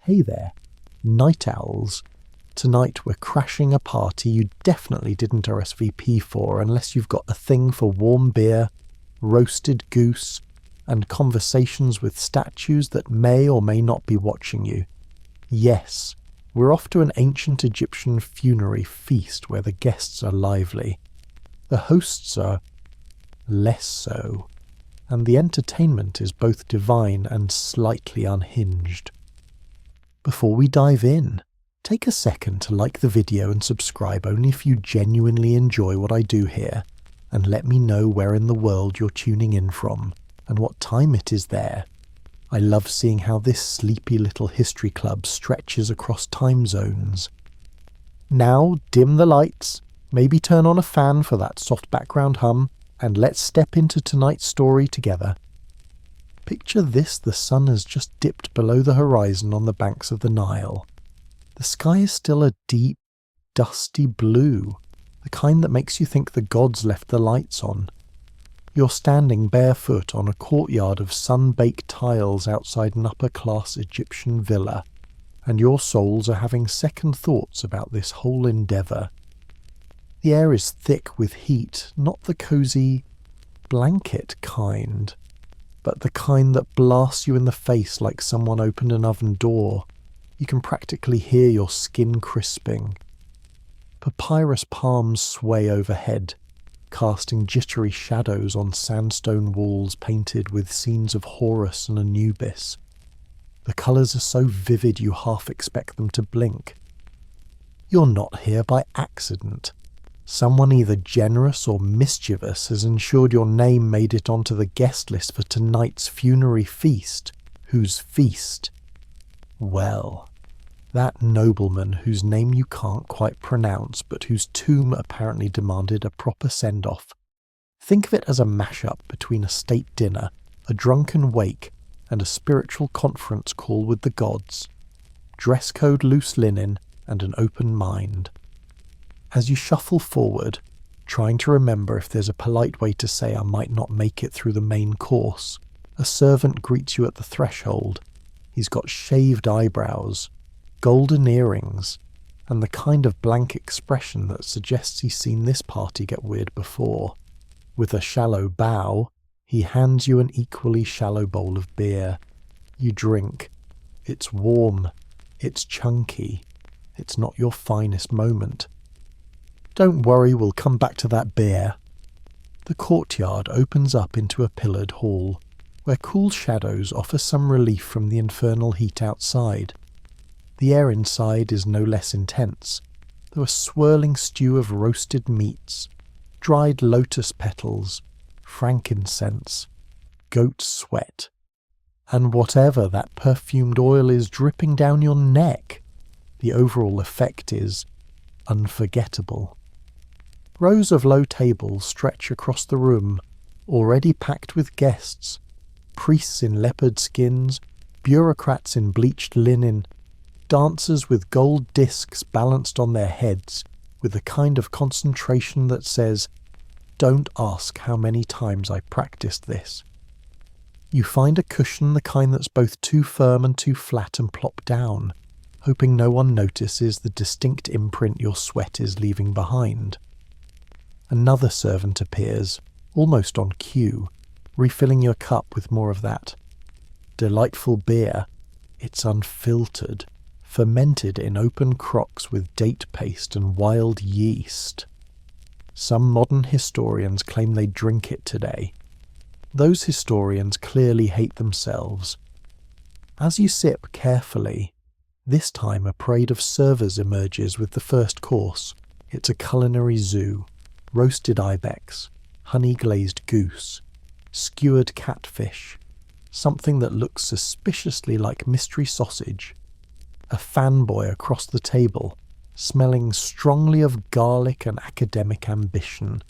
Hey there, night owls. Tonight we're crashing a party you definitely didn't RSVP for unless you've got a thing for warm beer, roasted goose, and conversations with statues that may or may not be watching you. Yes, we're off to an ancient Egyptian funerary feast where the guests are lively. The hosts are less so, and the entertainment is both divine and slightly unhinged. Before we dive in, take a second to like the video and subscribe only if you genuinely enjoy what I do here, and let me know where in the world you're tuning in from and what time it is there. I love seeing how this sleepy little history club stretches across time zones. Now dim the lights, maybe turn on a fan for that soft background hum, and let's step into tonight's story together. Picture this: the sun has just dipped below the horizon on the banks of the Nile. The sky is still a deep, dusty blue, the kind that makes you think the gods left the lights on. You're standing barefoot on a courtyard of sunbaked tiles outside an upper-class Egyptian villa, and your souls are having second thoughts about this whole endeavour. The air is thick with heat, not the cosy blanket kind, but the kind that blasts you in the face like someone opened an oven door. You can practically hear your skin crisping. Papyrus palms sway overhead, casting jittery shadows on sandstone walls painted with scenes of Horus and Anubis. The colours are so vivid you half expect them to blink. You're not here by accident. Someone either generous or mischievous has ensured your name made it onto the guest list for tonight's funerary feast. Whose feast? Well, that nobleman whose name you can't quite pronounce but whose tomb apparently demanded a proper send-off. Think of it as a mashup between a state dinner, a drunken wake, and a spiritual conference call with the gods. Dress code loose linen and an open mind. As you shuffle forward, trying to remember if there's a polite way to say I might not make it through the main course, a servant greets you at the threshold. He's got shaved eyebrows, golden earrings, and the kind of blank expression that suggests he's seen this party get weird before. With a shallow bow, he hands you an equally shallow bowl of beer. You drink. It's warm. It's chunky. It's not your finest moment. Don't worry, we'll come back to that beer. The courtyard opens up into a pillared hall, where cool shadows offer some relief from the infernal heat outside. The air inside is no less intense, though a swirling stew of roasted meats, dried lotus petals, frankincense, goat sweat, and whatever that perfumed oil is dripping down your neck. The overall effect is unforgettable. Rows of low tables stretch across the room, already packed with guests, priests in leopard skins, bureaucrats in bleached linen, dancers with gold discs balanced on their heads, with the kind of concentration that says, "Don't ask how many times I practiced this." You find a cushion, the kind that's both too firm and too flat, and plop down, hoping no one notices the distinct imprint your sweat is leaving behind. Another servant appears, almost on cue, refilling your cup with more of that delightful beer. It's unfiltered, fermented in open crocks with date paste and wild yeast. Some modern historians claim they drink it today. Those historians clearly hate themselves. As you sip carefully, this time a parade of servers emerges with the first course. It's a culinary zoo. Roasted ibex, honey-glazed goose, skewered catfish, something that looks suspiciously like mystery sausage. A fanboy across the table, smelling strongly of garlic and academic ambition,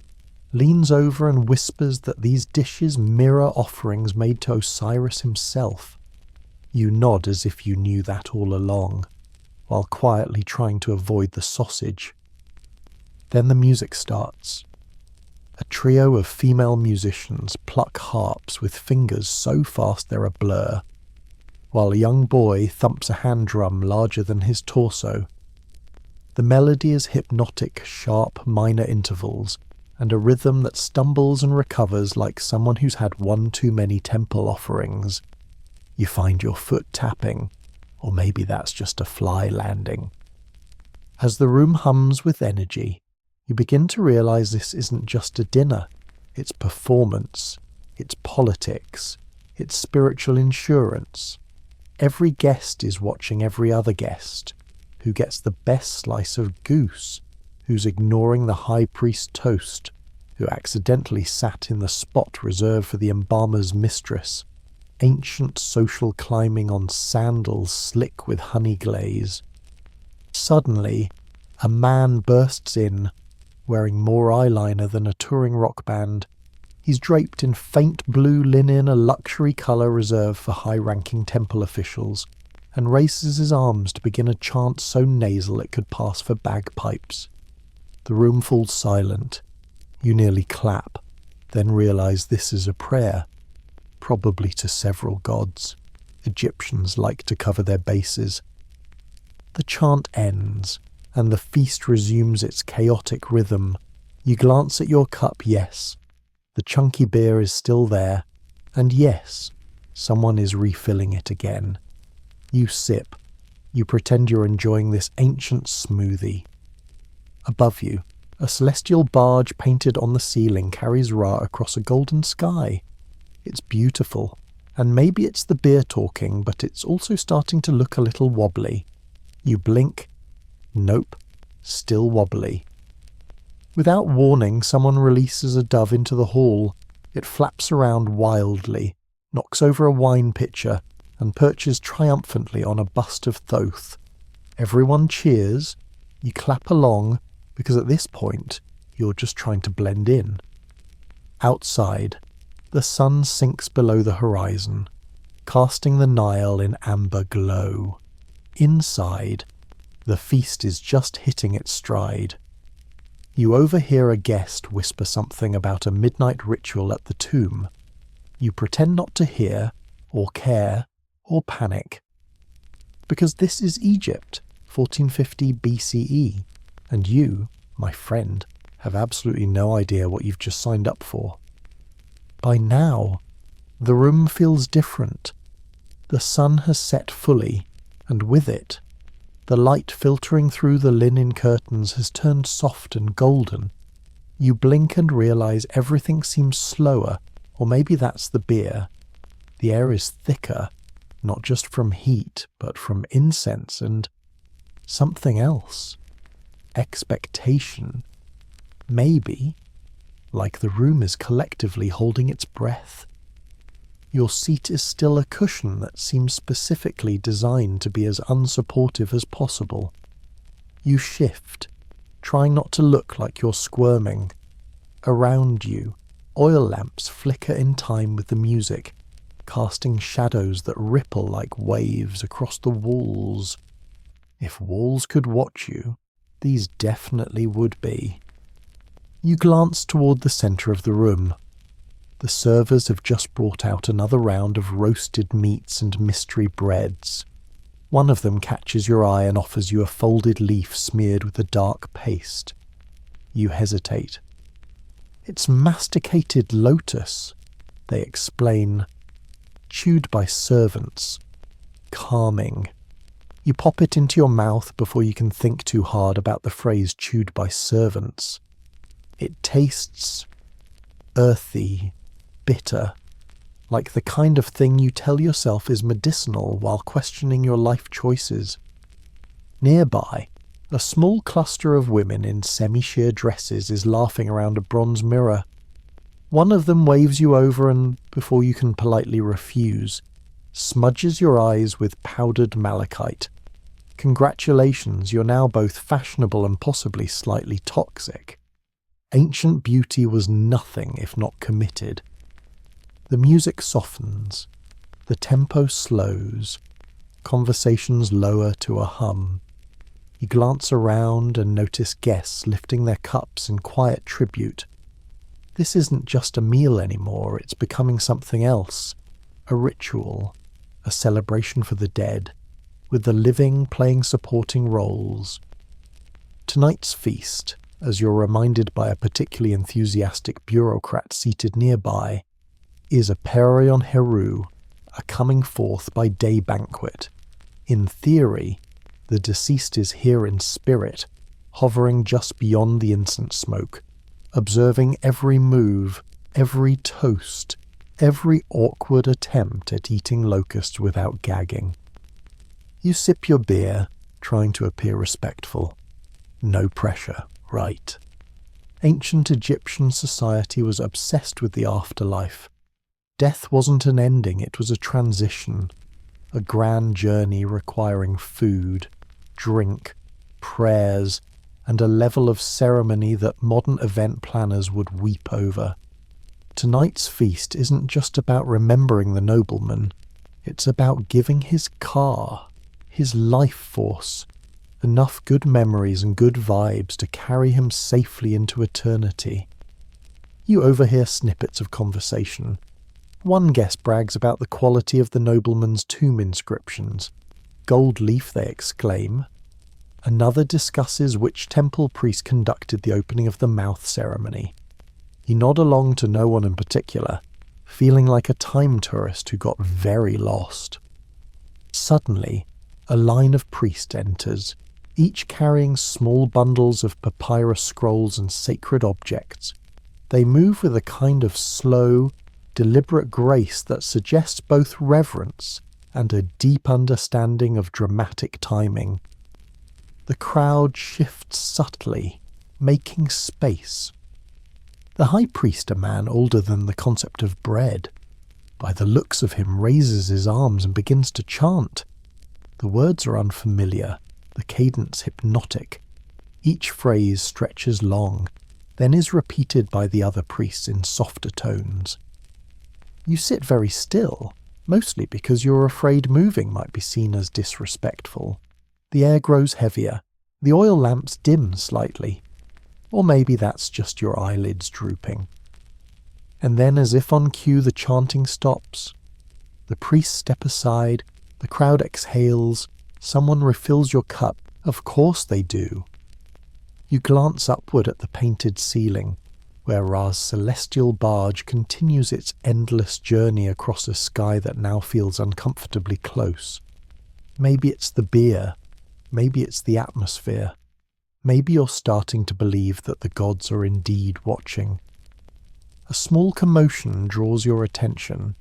leans over and whispers that these dishes mirror offerings made to Osiris himself. You nod as if you knew that all along, while quietly trying to avoid the sausage. Then the music starts. A trio of female musicians pluck harps with fingers so fast they're a blur. while a young boy thumps a hand drum larger than his torso. The melody is hypnotic, sharp minor intervals, and a rhythm that stumbles and recovers like someone who's had one too many temple offerings. You find your foot tapping, or maybe that's just a fly landing. As the room hums with energy, you begin to realize this isn't just a dinner. It's performance, it's politics, it's spiritual insurance. Every guest is watching every other guest. Who gets the best slice of goose? Who's ignoring the high priest toast? Who accidentally sat in the spot reserved for the embalmer's mistress? Ancient social climbing on sandals slick with honey glaze. Suddenly, a man bursts in, wearing more eyeliner than a touring rock band. He's draped in faint blue linen, a luxury colour reserved for high-ranking temple officials, and raises his arms to begin a chant so nasal it could pass for bagpipes. The room falls silent. You nearly clap, then realise this is a prayer, probably to several gods. Egyptians like to cover their bases. The chant ends, and the feast resumes its chaotic rhythm. You glance at your cup, yes. The chunky beer is still there, and yes, someone is refilling it again. You sip. You pretend you're enjoying this ancient smoothie. Above you, a celestial barge painted on the ceiling carries Ra across a golden sky. It's beautiful, and maybe it's the beer talking, but it's also starting to look a little wobbly. You blink. Nope, still wobbly. Without warning, someone releases a dove into the hall. It flaps around wildly, knocks over a wine pitcher, and perches triumphantly on a bust of Thoth. Everyone cheers. You clap along, because at this point, you're just trying to blend in. Outside, the sun sinks below the horizon, casting the Nile in amber glow. Inside, the feast is just hitting its stride. You overhear a guest whisper something about a midnight ritual at the tomb. You pretend not to hear, or care, or panic. Because this is Egypt, 1450 BCE, and you, my friend, have absolutely no idea what you've just signed up for. By now, the room feels different. The sun has set fully, and with it, the light filtering through the linen curtains has turned soft and golden. You blink and realize everything seems slower, or maybe that's the beer. The air is thicker, not just from heat, but from incense and something else. Expectation. Maybe, like the room is collectively holding its breath. Your seat is still a cushion that seems specifically designed to be as unsupportive as possible. You shift, trying not to look like you're squirming. Around you, oil lamps flicker in time with the music, casting shadows that ripple like waves across the walls. If walls could watch you, these definitely would be. You glance toward the centre of the room. The servers have just brought out another round of roasted meats and mystery breads. One of them catches your eye and offers you a folded leaf smeared with a dark paste. You hesitate. It's masticated lotus, they explain. Chewed by servants. Calming. You pop it into your mouth before you can think too hard about the phrase chewed by servants. It tastes earthy, bitter, like the kind of thing you tell yourself is medicinal while questioning your life choices. Nearby, a small cluster of women in semi-sheer dresses is laughing around a bronze mirror. One of them waves you over and, before you can politely refuse, smudges your eyes with powdered malachite. Congratulations, you're now both fashionable and possibly slightly toxic. Ancient beauty was nothing if not committed. The music softens, the tempo slows, conversations lower to a hum. You glance around and notice guests lifting their cups in quiet tribute. This isn't just a meal anymore, it's becoming something else, a ritual, a celebration for the dead, with the living playing supporting roles. Tonight's feast, as you're reminded by a particularly enthusiastic bureaucrat seated nearby, is a Perion Heru, a coming forth by day banquet. In theory, the deceased is here in spirit, hovering just beyond the incense smoke, observing every move, every toast, every awkward attempt at eating locust without gagging. You sip your beer, trying to appear respectful. No pressure, right? Ancient Egyptian society was obsessed with the afterlife. Death wasn't an ending, it was a transition, a grand journey requiring food, drink, prayers, and a level of ceremony that modern event planners would weep over. Tonight's feast isn't just about remembering the nobleman, it's about giving his car, his life force, enough good memories and good vibes to carry him safely into eternity. You overhear snippets of conversation. One guest brags about the quality of the nobleman's tomb inscriptions. Gold leaf, they exclaim. Another discusses which temple priest conducted the opening of the mouth ceremony. You nod along to no one in particular, feeling like a time tourist who got very lost. Suddenly, a line of priests enters, each carrying small bundles of papyrus scrolls and sacred objects. They move with a kind of slow, deliberate grace that suggests both reverence and a deep understanding of dramatic timing. The crowd shifts subtly, making space. The high priest, a man older than the concept of bread, by the looks of him raises his arms and begins to chant. The words are unfamiliar, the cadence hypnotic. Each phrase stretches long, then is repeated by the other priests in softer tones. You sit very still, mostly because you're afraid moving might be seen as disrespectful. The air grows heavier, the oil lamps dim slightly, or maybe that's just your eyelids drooping. And then, as if on cue, the chanting stops. The priests step aside, the crowd exhales, someone refills your cup. Of course they do. You glance upward at the painted ceiling, where Ra's celestial barge continues its endless journey across a sky that now feels uncomfortably close. Maybe it's the beer, maybe it's the atmosphere, maybe you're starting to believe that the gods are indeed watching. A small commotion draws your attention.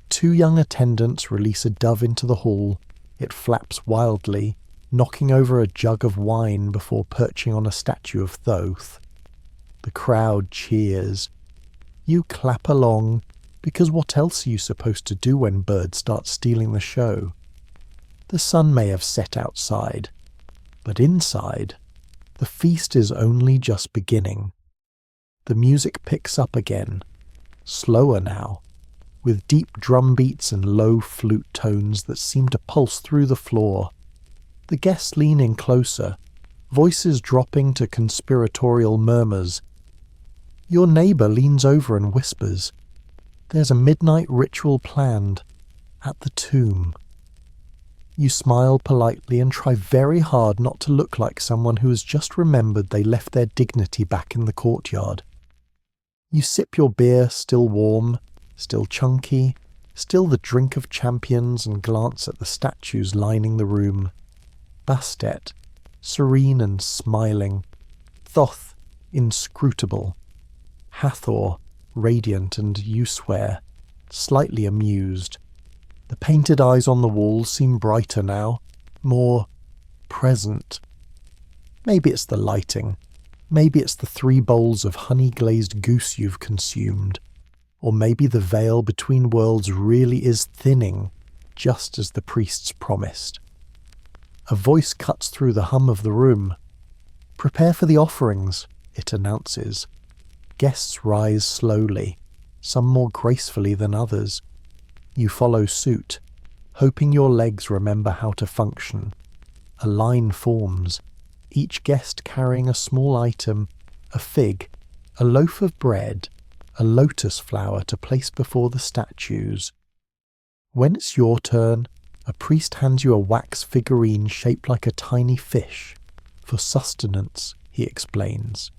Two young attendants release a dove into the hall. It flaps wildly, knocking over a jug of wine before perching on a statue of Thoth. The crowd cheers. You clap along, because what else are you supposed to do when birds start stealing the show? The sun may have set outside, but inside, the feast is only just beginning. The music picks up again, slower now, with deep drum beats and low flute tones that seem to pulse through the floor. The guests lean in closer, voices dropping to conspiratorial murmurs. Your neighbour leans over and whispers, "There's a midnight ritual planned at the tomb." You smile politely and try very hard not to look like someone who has just remembered they left their dignity back in the courtyard. You sip your beer, still warm, still chunky, still the drink of champions, and glance at the statues lining the room. Bastet, serene and smiling. Thoth, inscrutable. Hathor, radiant and, you swear, slightly amused. The painted eyes on the walls seem brighter now, more present. Maybe it's the lighting. Maybe it's the 3 bowls of honey-glazed goose you've consumed. Or maybe the veil between worlds really is thinning, just as the priests promised. A voice cuts through the hum of the room. "Prepare for the offerings," it announces. Guests rise slowly, some more gracefully than others. You follow suit, hoping your legs remember how to function. A line forms, each guest carrying a small item, a fig, a loaf of bread, a lotus flower to place before the statues. When it's your turn, a priest hands you a wax figurine shaped like a tiny fish. For sustenance, he explains.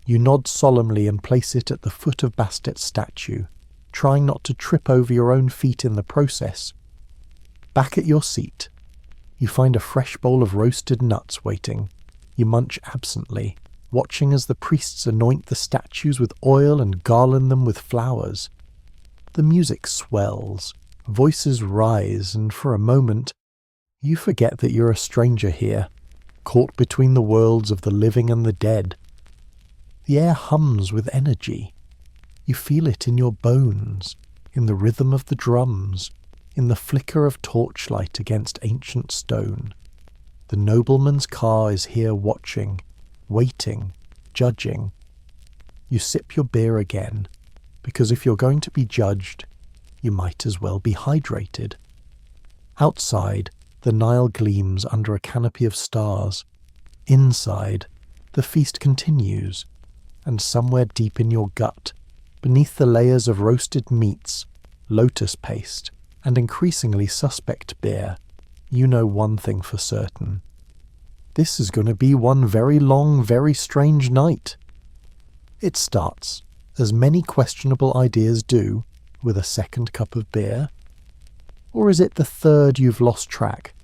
You nod solemnly and place it at the foot of Bastet's statue, trying not to trip over your own feet in the process. Back at your seat, you find a fresh bowl of roasted nuts waiting. You munch absently, watching as the priests anoint the statues with oil and garland them with flowers. The music swells, voices rise, and for a moment, you forget that you're a stranger here, caught between the worlds of the living and the dead. The air hums with energy. You feel it in your bones, in the rhythm of the drums, in the flicker of torchlight against ancient stone. The nobleman's car is here watching, waiting, judging. You sip your beer again, because if you're going to be judged, you might as well be hydrated. Outside, the Nile gleams under a canopy of stars. Inside, the feast continues, and somewhere deep in your gut, beneath the layers of roasted meats, lotus paste, and increasingly suspect beer, you know one thing for certain. This is going to be one very long, very strange night. It starts, as many questionable ideas do, with a second cup of beer. Or is it the third you've lost track?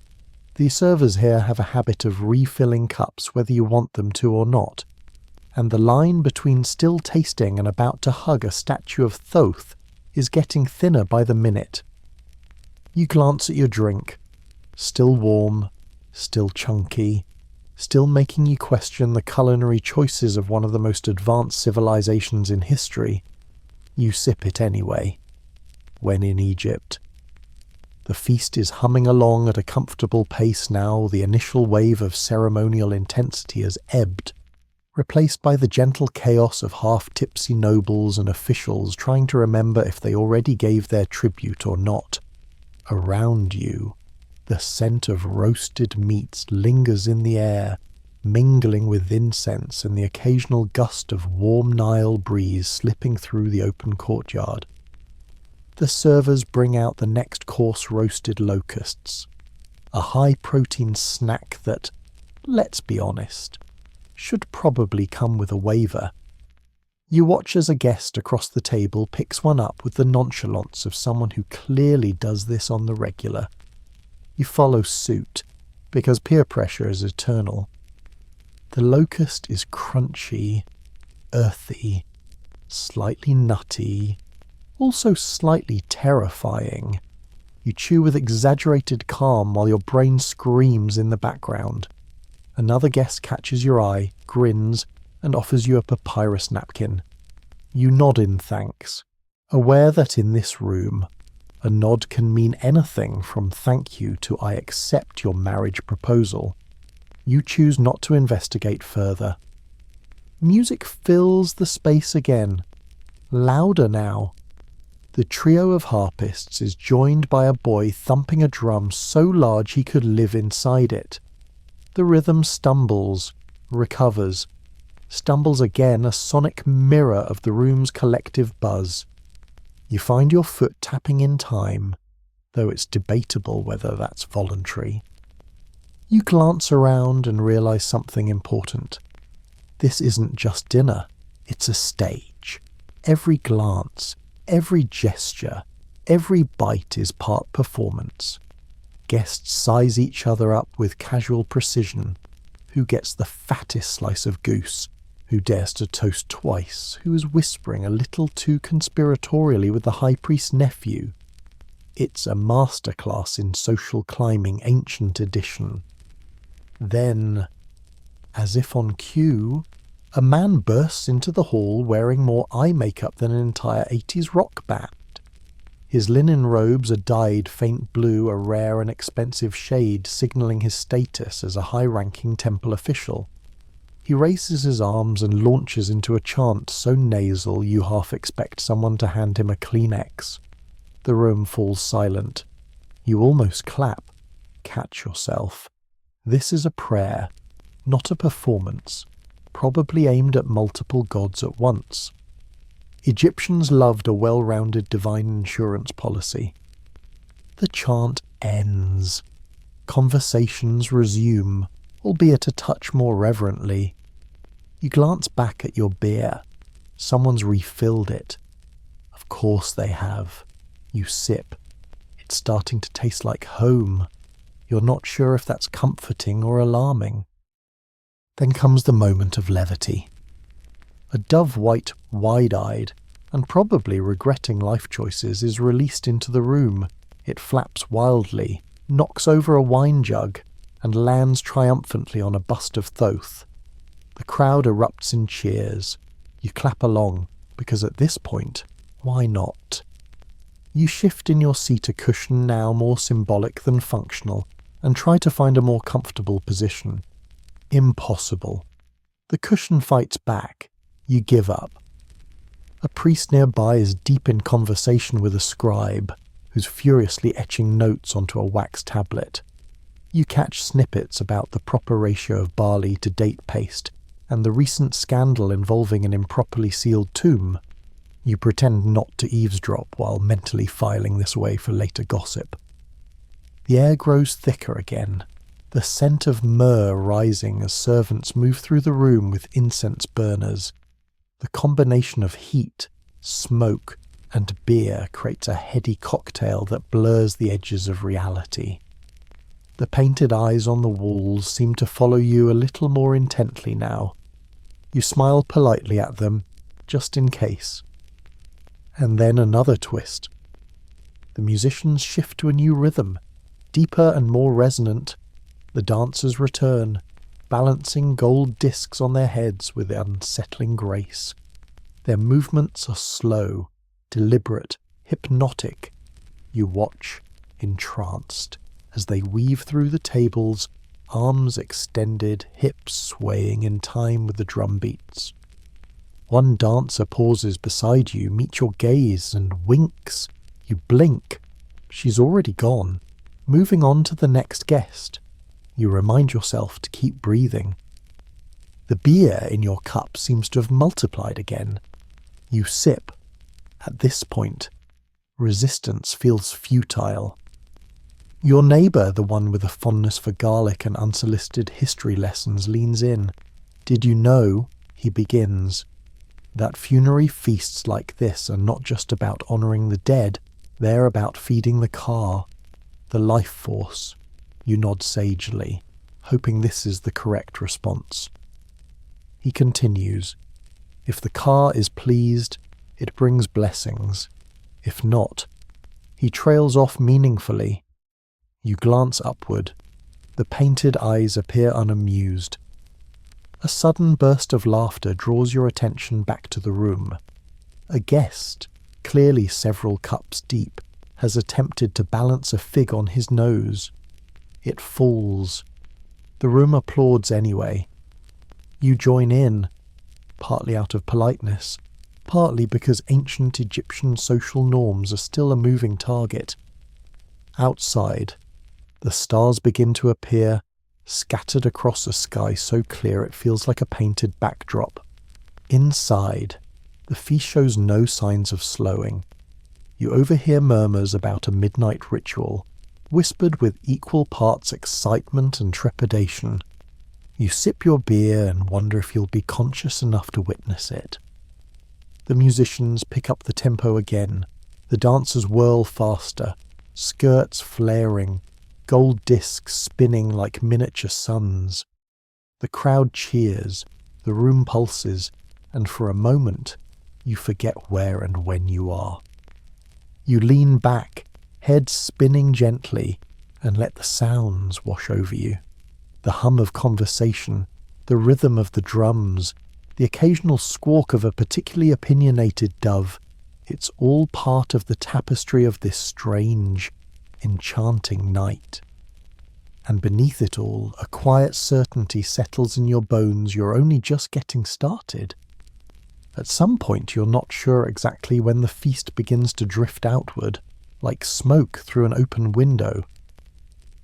The servers here have a habit of refilling cups whether you want them to or not, and the line between still tasting and about to hug a statue of Thoth is getting thinner by the minute. You glance at your drink, still warm, still chunky, still making you question the culinary choices of one of the most advanced civilizations in history. You sip it anyway. When in Egypt. The feast is humming along at a comfortable pace now. The initial wave of ceremonial intensity has ebbed, replaced by the gentle chaos of half-tipsy nobles and officials trying to remember if they already gave their tribute or not. Around you, the scent of roasted meats lingers in the air, mingling with incense and the occasional gust of warm Nile breeze slipping through the open courtyard. The servers bring out the next course roasted locusts, a high-protein snack that, let's be honest, should probably come with a waiver. You watch as a guest across the table picks one up with the nonchalance of someone who clearly does this on the regular. You follow suit, because peer pressure is eternal. The locust is crunchy, earthy, slightly nutty, also slightly terrifying. You chew with exaggerated calm while your brain screams in the background. Another guest catches your eye, grins, and offers you a papyrus napkin. You nod in thanks, aware that in this room, a nod can mean anything from thank you to I accept your marriage proposal. You choose not to investigate further. Music fills the space again, louder now. The trio of harpists is joined by a boy thumping a drum so large he could live inside it. The rhythm stumbles, recovers, stumbles again, a sonic mirror of the room's collective buzz. You find your foot tapping in time, though it's debatable whether that's voluntary. You glance around and realize something important. This isn't just dinner, it's a stage. Every glance, every gesture, every bite is part performance. Guests size each other up with casual precision. Who gets the fattest slice of goose? Who dares to toast twice? Who is whispering a little too conspiratorially with the high priest's nephew? It's a masterclass in social climbing, ancient edition. Then, as if on cue, a man bursts into the hall wearing more eye makeup than an entire 80s rock band. His linen robes are dyed faint blue, a rare and expensive shade signalling his status as a high-ranking temple official. He raises his arms and launches into a chant so nasal you half expect someone to hand him a Kleenex. The room falls silent. You almost clap. Catch yourself. This is a prayer, not a performance, probably aimed at multiple gods at once. Egyptians loved a well-rounded divine insurance policy. the chant ends. Conversations resume, albeit a touch more reverently. You glance back at your beer. Someone's refilled it. Of course they have. You sip. It's starting to taste like home. You're not sure if that's comforting or alarming. Then comes the moment of levity. A dove-white, wide-eyed, and probably regretting life choices is released into the room. It flaps wildly, knocks over a wine jug, and lands triumphantly on a bust of Thoth. The crowd erupts in cheers. You clap along, because at this point, why not? You shift in your seat a cushion now more symbolic than functional, and try to find a more comfortable position. Impossible. The cushion fights back. You give up. A priest nearby is deep in conversation with a scribe, who's furiously etching notes onto a wax tablet. You catch snippets about the proper ratio of barley to date paste, and the recent scandal involving an improperly sealed tomb. You pretend not to eavesdrop while mentally filing this away for later gossip. The air grows thicker again, the scent of myrrh rising as servants move through the room with incense burners. The combination of heat, smoke, and beer creates a heady cocktail that blurs the edges of reality. The painted eyes on the walls seem to follow you a little more intently now. You smile politely at them, just in case. And then another twist. The musicians shift to a new rhythm, deeper and more resonant. The dancers return, balancing gold discs on their heads with unsettling grace. Their movements are slow, deliberate, hypnotic. You watch, entranced, as they weave through the tables, arms extended, hips swaying in time with the drum beats. One dancer pauses beside you, meets your gaze, and winks. You blink. She's already gone, moving on to the next guest. You remind yourself to keep breathing. The beer in your cup seems to have multiplied again. You sip. At this point, resistance feels futile. Your neighbour, the one with a fondness for garlic and unsolicited history lessons, leans in. "Did you know," he begins, "that funerary feasts like this are not just about honouring the dead, they're about feeding the car, the life force?" You nod sagely, hoping this is the correct response. He continues, "If the car is pleased, it brings blessings. If not," he trails off meaningfully. You glance upward. The painted eyes appear unamused. A sudden burst of laughter draws your attention back to the room. A guest, clearly several cups deep, has attempted to balance a fig on his nose. It falls. The room applauds anyway. You join in, partly out of politeness, partly because ancient Egyptian social norms are still a moving target. Outside, the stars begin to appear, scattered across a sky so clear it feels like a painted backdrop. Inside, the feast shows no signs of slowing. You overhear murmurs about a midnight ritual, whispered with equal parts excitement and trepidation. You sip your beer and wonder if you'll be conscious enough to witness it. The musicians pick up the tempo again. The dancers whirl faster, skirts flaring, gold discs spinning like miniature suns. The crowd cheers, the room pulses, and for a moment you forget where and when you are. You lean back, head spinning gently, and let the sounds wash over you. The hum of conversation, the rhythm of the drums, the occasional squawk of a particularly opinionated dove, it's all part of the tapestry of this strange, enchanting night. And beneath it all, a quiet certainty settles in your bones you're only just getting started. At some point you're not sure exactly when the feast begins to drift outward, like smoke through an open window.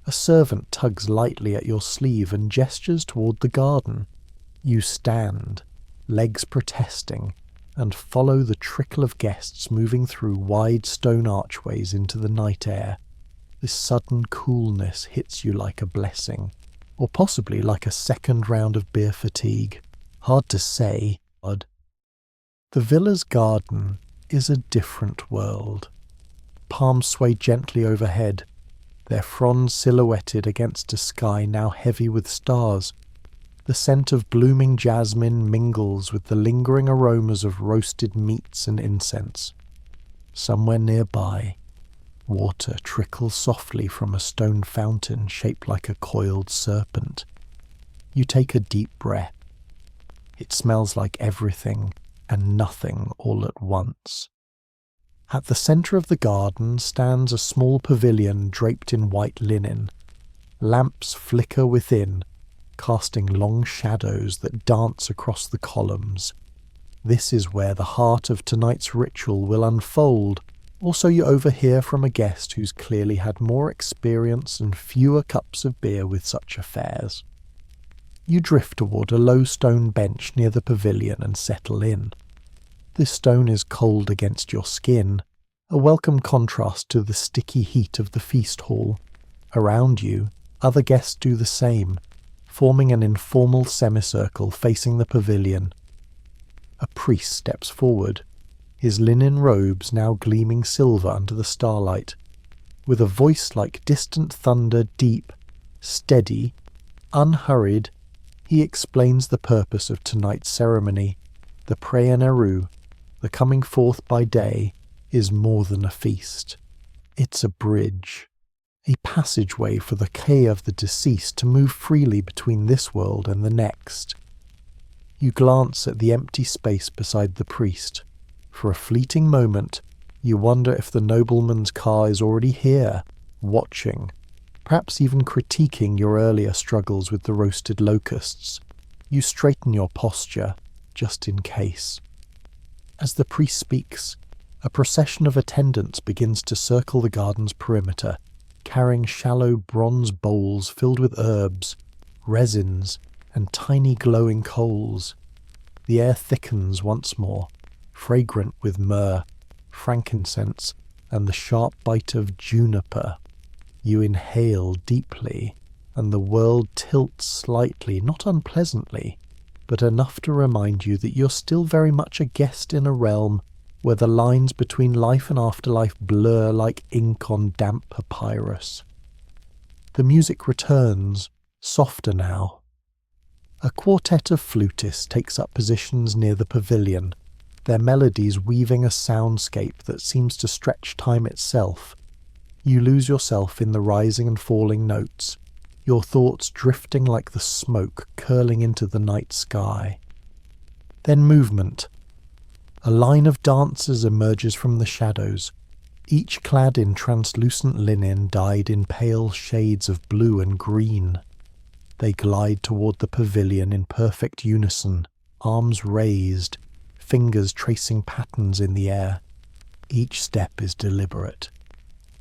A servant tugs lightly at your sleeve and gestures toward the garden. You stand, legs protesting, and follow the trickle of guests moving through wide stone archways into the night air. This sudden coolness hits you like a blessing, or possibly like a second round of beer fatigue. Hard to say. The villa's garden is a different world. Palms sway gently overhead, their fronds silhouetted against a sky now heavy with stars. The scent of blooming jasmine mingles with the lingering aromas of roasted meats and incense. Somewhere nearby, water trickles softly from a stone fountain shaped like a coiled serpent. You take a deep breath. It smells like everything and nothing all at once. At the centre of the garden stands a small pavilion draped in white linen. Lamps flicker within, casting long shadows that dance across the columns. This is where the heart of tonight's ritual will unfold. Also, you overhear from a guest who's clearly had more experience and fewer cups of beer with such affairs. You drift toward a low stone bench near the pavilion and settle in. This stone is cold against your skin, a welcome contrast to the sticky heat of the feast hall. Around you, other guests do the same, forming an informal semicircle facing the pavilion. A priest steps forward, his linen robes now gleaming silver under the starlight. With a voice like distant thunder, deep, steady, unhurried, he explains the purpose of tonight's ceremony. The Funerary, the coming forth by day, is more than a feast. It's a bridge, a passageway for the kay of the deceased to move freely between this world and the next. You glance at the empty space beside the priest. For a fleeting moment, you wonder if the nobleman's car is already here, watching, perhaps even critiquing your earlier struggles with the roasted locusts. You straighten your posture, just in case. As the priest speaks, a procession of attendants begins to circle the garden's perimeter, carrying shallow bronze bowls filled with herbs, resins, and tiny glowing coals. The air thickens once more, fragrant with myrrh, frankincense, and the sharp bite of juniper. You inhale deeply, and the world tilts slightly, not unpleasantly, but enough to remind you that you're still very much a guest in a realm where the lines between life and afterlife blur like ink on damp papyrus. The music returns, softer now. A quartet of flutists takes up positions near the pavilion, their melodies weaving a soundscape that seems to stretch time itself. You lose yourself in the rising and falling notes, your thoughts drifting like the smoke curling into the night sky. Then movement. A line of dancers emerges from the shadows, each clad in translucent linen dyed in pale shades of blue and green. They glide toward the pavilion in perfect unison, arms raised, fingers tracing patterns in the air. Each step is deliberate,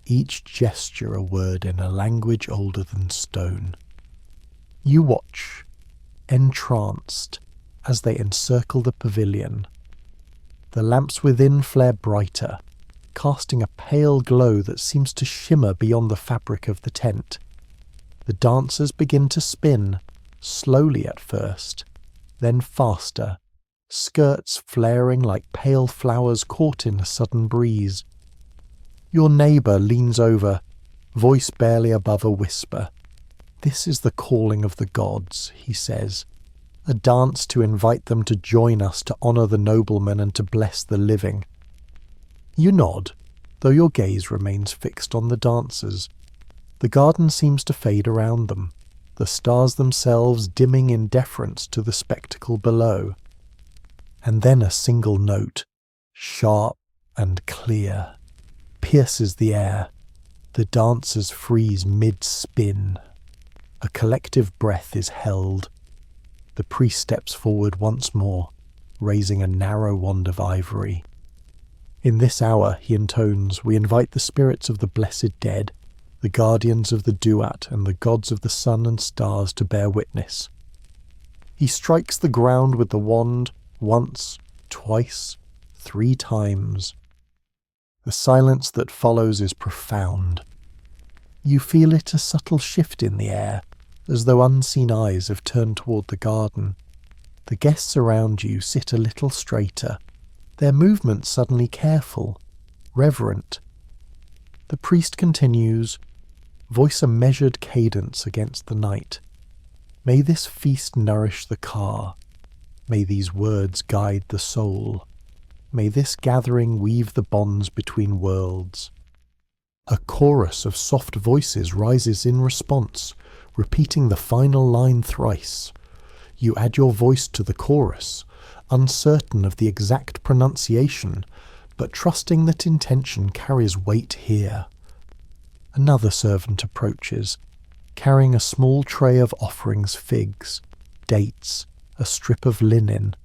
each gesture a word in a language older than stone. You watch, entranced, as they encircle the pavilion. The lamps within flare brighter, casting a pale glow that seems to shimmer beyond the fabric of the tent. The dancers begin to spin, slowly at first, then faster, skirts flaring like pale flowers caught in a sudden breeze. Your neighbour leans over, voice barely above a whisper. "This is the calling of the gods," he says, "a dance to invite them to join us to honour the nobleman and to bless the living." You nod, though your gaze remains fixed on the dancers. The garden seems to fade around them, the stars themselves dimming in deference to the spectacle below. And then a single note, sharp and clear, pierces the air. The dancers freeze mid-spin. A collective breath is held. The priest steps forward once more, raising a narrow wand of ivory. "In this hour," he intones, "we invite the spirits of the blessed dead, the guardians of the duat and the gods of the sun and stars to bear witness." He strikes the ground with the wand once, twice, 3 times. The silence that follows is profound. You feel it a subtle shift in the air, as though unseen eyes have turned toward the garden. The guests around you sit a little straighter, their movements suddenly careful, reverent. The priest continues, voice a measured cadence against the night. May this feast nourish the car. May these words guide the soul. May this gathering weave the bonds between worlds. A chorus of soft voices rises in response, repeating the final line thrice. You add your voice to the chorus, uncertain of the exact pronunciation, but trusting that intention carries weight here. Another servant approaches, carrying a small tray of offerings, figs, dates, a strip of linen.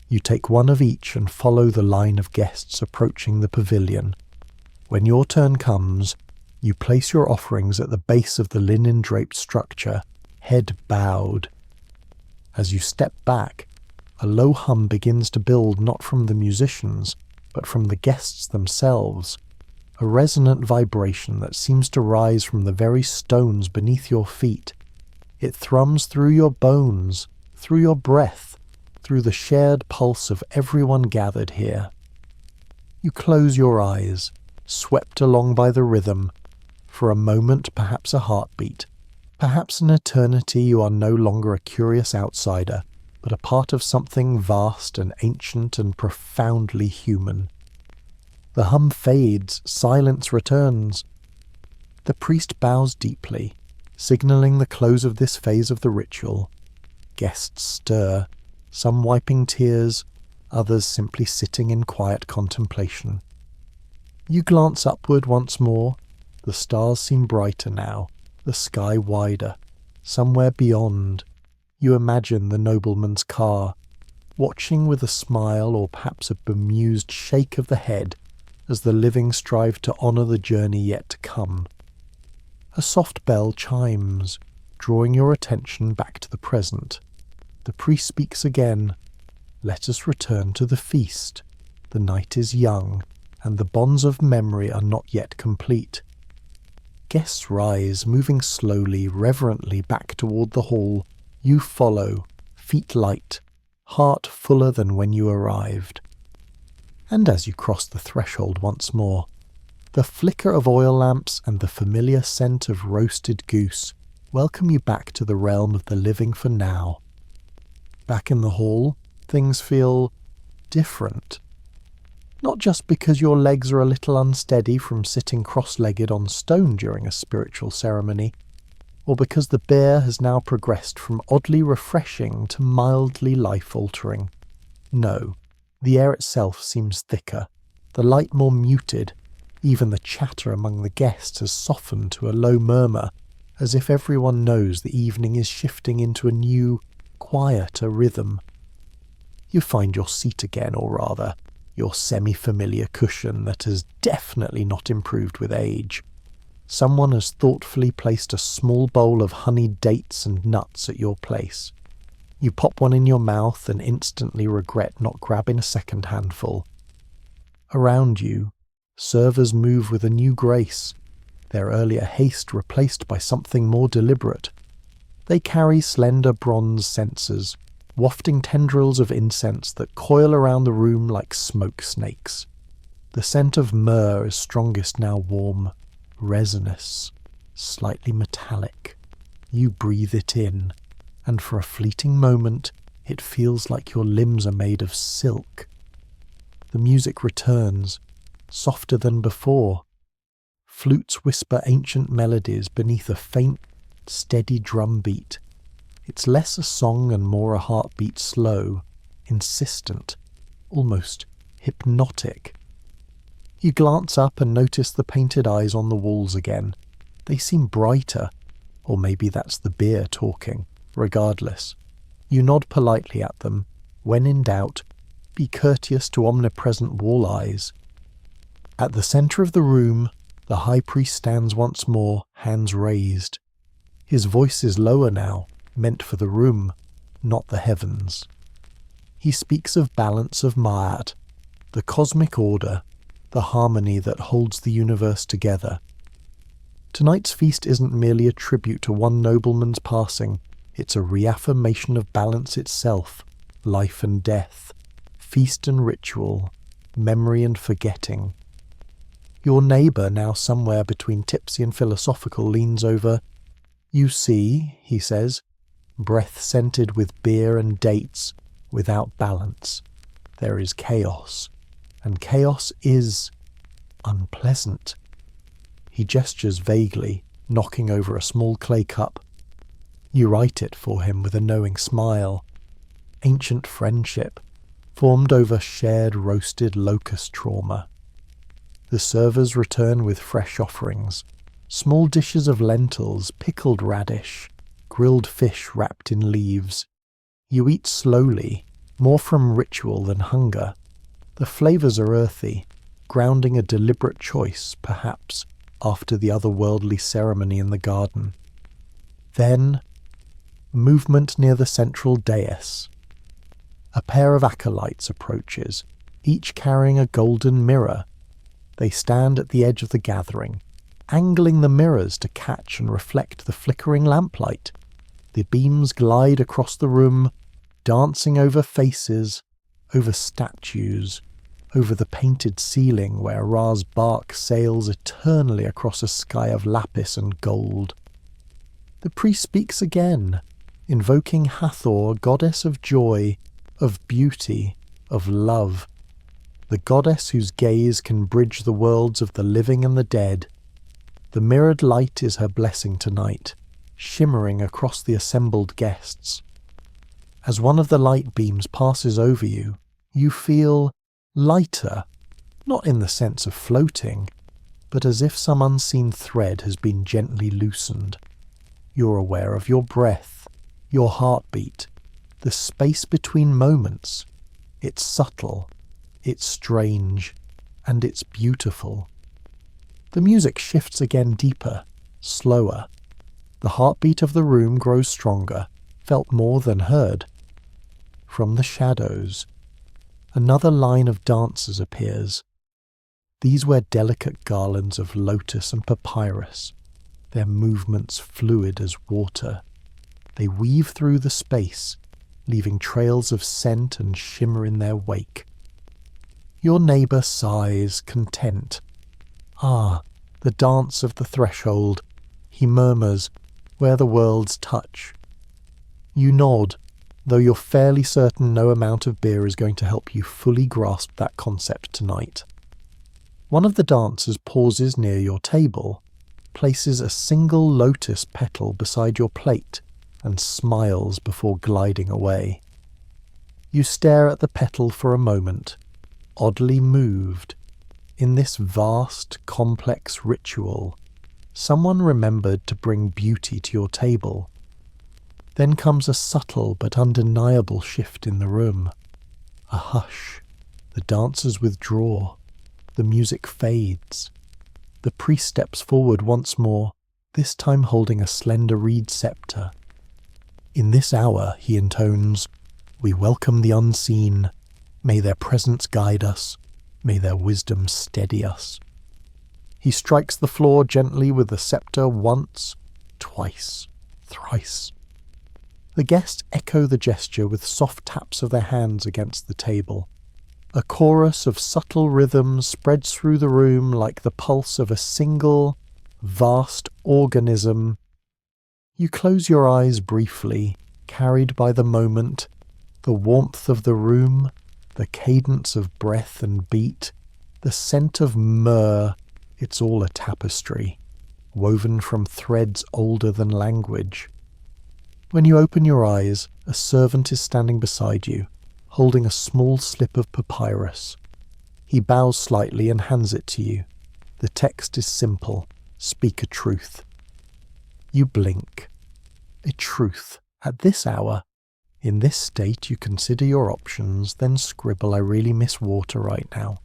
You take one of each and follow the line of guests approaching the pavilion. When your turn comes, you place your offerings at the base of the linen-draped structure, head bowed. As you step back, a low hum begins to build not from the musicians, but from the guests themselves, a resonant vibration that seems to rise from the very stones beneath your feet. It thrums through your bones, through your breath, through the shared pulse of everyone gathered here. You close your eyes, swept along by the rhythm. For a moment, perhaps a heartbeat, perhaps an eternity, you are no longer a curious outsider, but a part of something vast and ancient and profoundly human. The hum fades, silence returns. The priest bows deeply, signalling the close of this phase of the ritual. Guests stir, some wiping tears, others simply sitting in quiet contemplation. You glance upward once more. The stars seem brighter now, the sky wider. Somewhere beyond, you imagine the nobleman's car, watching with a smile or perhaps a bemused shake of the head as the living strive to honour the journey yet to come. A soft bell chimes, drawing your attention back to the present. The priest speaks again. Let us return to the feast. The night is young, and the bonds of memory are not yet complete. Guests rise, moving slowly, reverently back toward the hall. You follow, feet light, heart fuller than when you arrived. And as you cross the threshold once more, the flicker of oil lamps and the familiar scent of roasted goose welcome you back to the realm of the living for now. Back in the hall, things feel different. Not just because your legs are a little unsteady from sitting cross-legged on stone during a spiritual ceremony, or because the beer has now progressed from oddly refreshing to mildly life-altering. No, the air itself seems thicker, the light more muted. Even the chatter among the guests has softened to a low murmur, as if everyone knows the evening is shifting into a new, quieter rhythm. You find your seat again, or rather, your semi-familiar cushion that has definitely not improved with age. Someone has thoughtfully placed a small bowl of honeyed dates and nuts at your place. You pop one in your mouth and instantly regret not grabbing a second handful. Around you, servers move with a new grace, their earlier haste replaced by something more deliberate. They carry slender bronze censers, wafting tendrils of incense that coil around the room like smoke snakes. The scent of myrrh is strongest now, warm, resinous, slightly metallic. You breathe it in, and for a fleeting moment it feels like your limbs are made of silk. The music returns, softer than before. Flutes whisper ancient melodies beneath a faint, steady drum beat. It's less a song and more a heartbeat, slow, insistent, almost hypnotic. You glance up and notice the painted eyes on the walls again. They seem brighter, or maybe that's the beer talking. Regardless, you nod politely at them. When in doubt, be courteous to omnipresent wall eyes. At the centre of the room, the high priest stands once more, hands raised. His voice is lower now, meant for the room, not the heavens. He speaks of balance of Ma'at, the cosmic order, the harmony that holds the universe together. Tonight's feast isn't merely a tribute to one nobleman's passing, it's a reaffirmation of balance itself, life and death, feast and ritual, memory and forgetting. Your neighbour, now somewhere between tipsy and philosophical, leans over. "You see," he says, "breath scented with beer and dates, without balance. There is chaos, and chaos is unpleasant." He gestures vaguely, knocking over a small clay cup. You write it for him with a knowing smile. Ancient friendship, formed over shared roasted locust trauma. The servers return with fresh offerings, small dishes of lentils, pickled radish, grilled fish wrapped in leaves. You eat slowly, more from ritual than hunger. The flavours are earthy, grounding a deliberate choice, perhaps, after the otherworldly ceremony in the garden. Then, movement near the central dais. A pair of acolytes approaches, each carrying a golden mirror. They stand at the edge of the gathering, angling the mirrors to catch and reflect the flickering lamplight. The beams glide across the room, dancing over faces, over statues, over the painted ceiling where Ra's bark sails eternally across a sky of lapis and gold. The priest speaks again, invoking Hathor, goddess of joy, of beauty, of love, the goddess whose gaze can bridge the worlds of the living and the dead. The mirrored light is her blessing tonight, shimmering across the assembled guests. As one of the light beams passes over you, you feel lighter, not in the sense of floating, but as if some unseen thread has been gently loosened. You're aware of your breath, your heartbeat, the space between moments. It's subtle, it's strange, and it's beautiful. The music shifts again deeper, slower. The heartbeat of the room grows stronger, felt more than heard. From the shadows, another line of dancers appears. These wear delicate garlands of lotus and papyrus, their movements fluid as water. They weave through the space, leaving trails of scent and shimmer in their wake. Your neighbour sighs, content. "Ah, the dance of the threshold," he murmurs, "where the worlds touch." You nod, though you're fairly certain no amount of beer is going to help you fully grasp that concept tonight. One of the dancers pauses near your table, places a single lotus petal beside your plate, and smiles before gliding away. You stare at the petal for a moment, oddly moved. In this vast, complex ritual, someone remembered to bring beauty to your table. Then comes a subtle but undeniable shift in the room. A hush. The dancers withdraw. The music fades. The priest steps forward once more, this time holding a slender reed scepter. "In this hour," he intones, "we welcome the unseen. May their presence guide us. May their wisdom steady us." He strikes the floor gently with the scepter once, twice, thrice. The guests echo the gesture with soft taps of their hands against the table. A chorus of subtle rhythms spreads through the room like the pulse of a single, vast organism. You close your eyes briefly, carried by the moment, the warmth of the room, the cadence of breath and beat, the scent of myrrh. It's all a tapestry, woven from threads older than language. When you open your eyes, a servant is standing beside you, holding a small slip of papyrus. He bows slightly and hands it to you. The text is simple: "Speak a truth." You blink. A truth. At this hour? In this state you consider your options, then scribble, "I really miss water right now."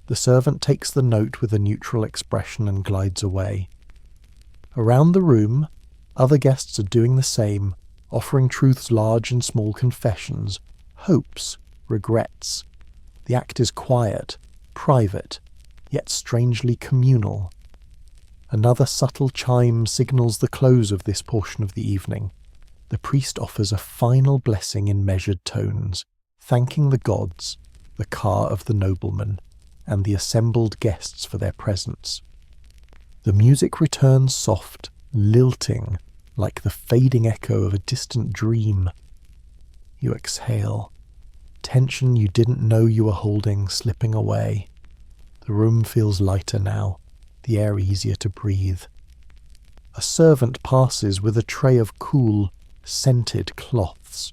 The servant takes the note with a neutral expression and glides away. Around the room, other guests are doing the same, offering truth's large and small confessions, hopes, regrets. The act is quiet, private, yet strangely communal. Another subtle chime signals the close of this portion of the evening. The priest offers a final blessing in measured tones, thanking the gods, the car of the nobleman, and the assembled guests for their presence. The music returns soft, lilting, like the fading echo of a distant dream. You exhale, tension you didn't know you were holding slipping away. The room feels lighter now, the air easier to breathe. A servant passes with a tray of cool, scented cloths.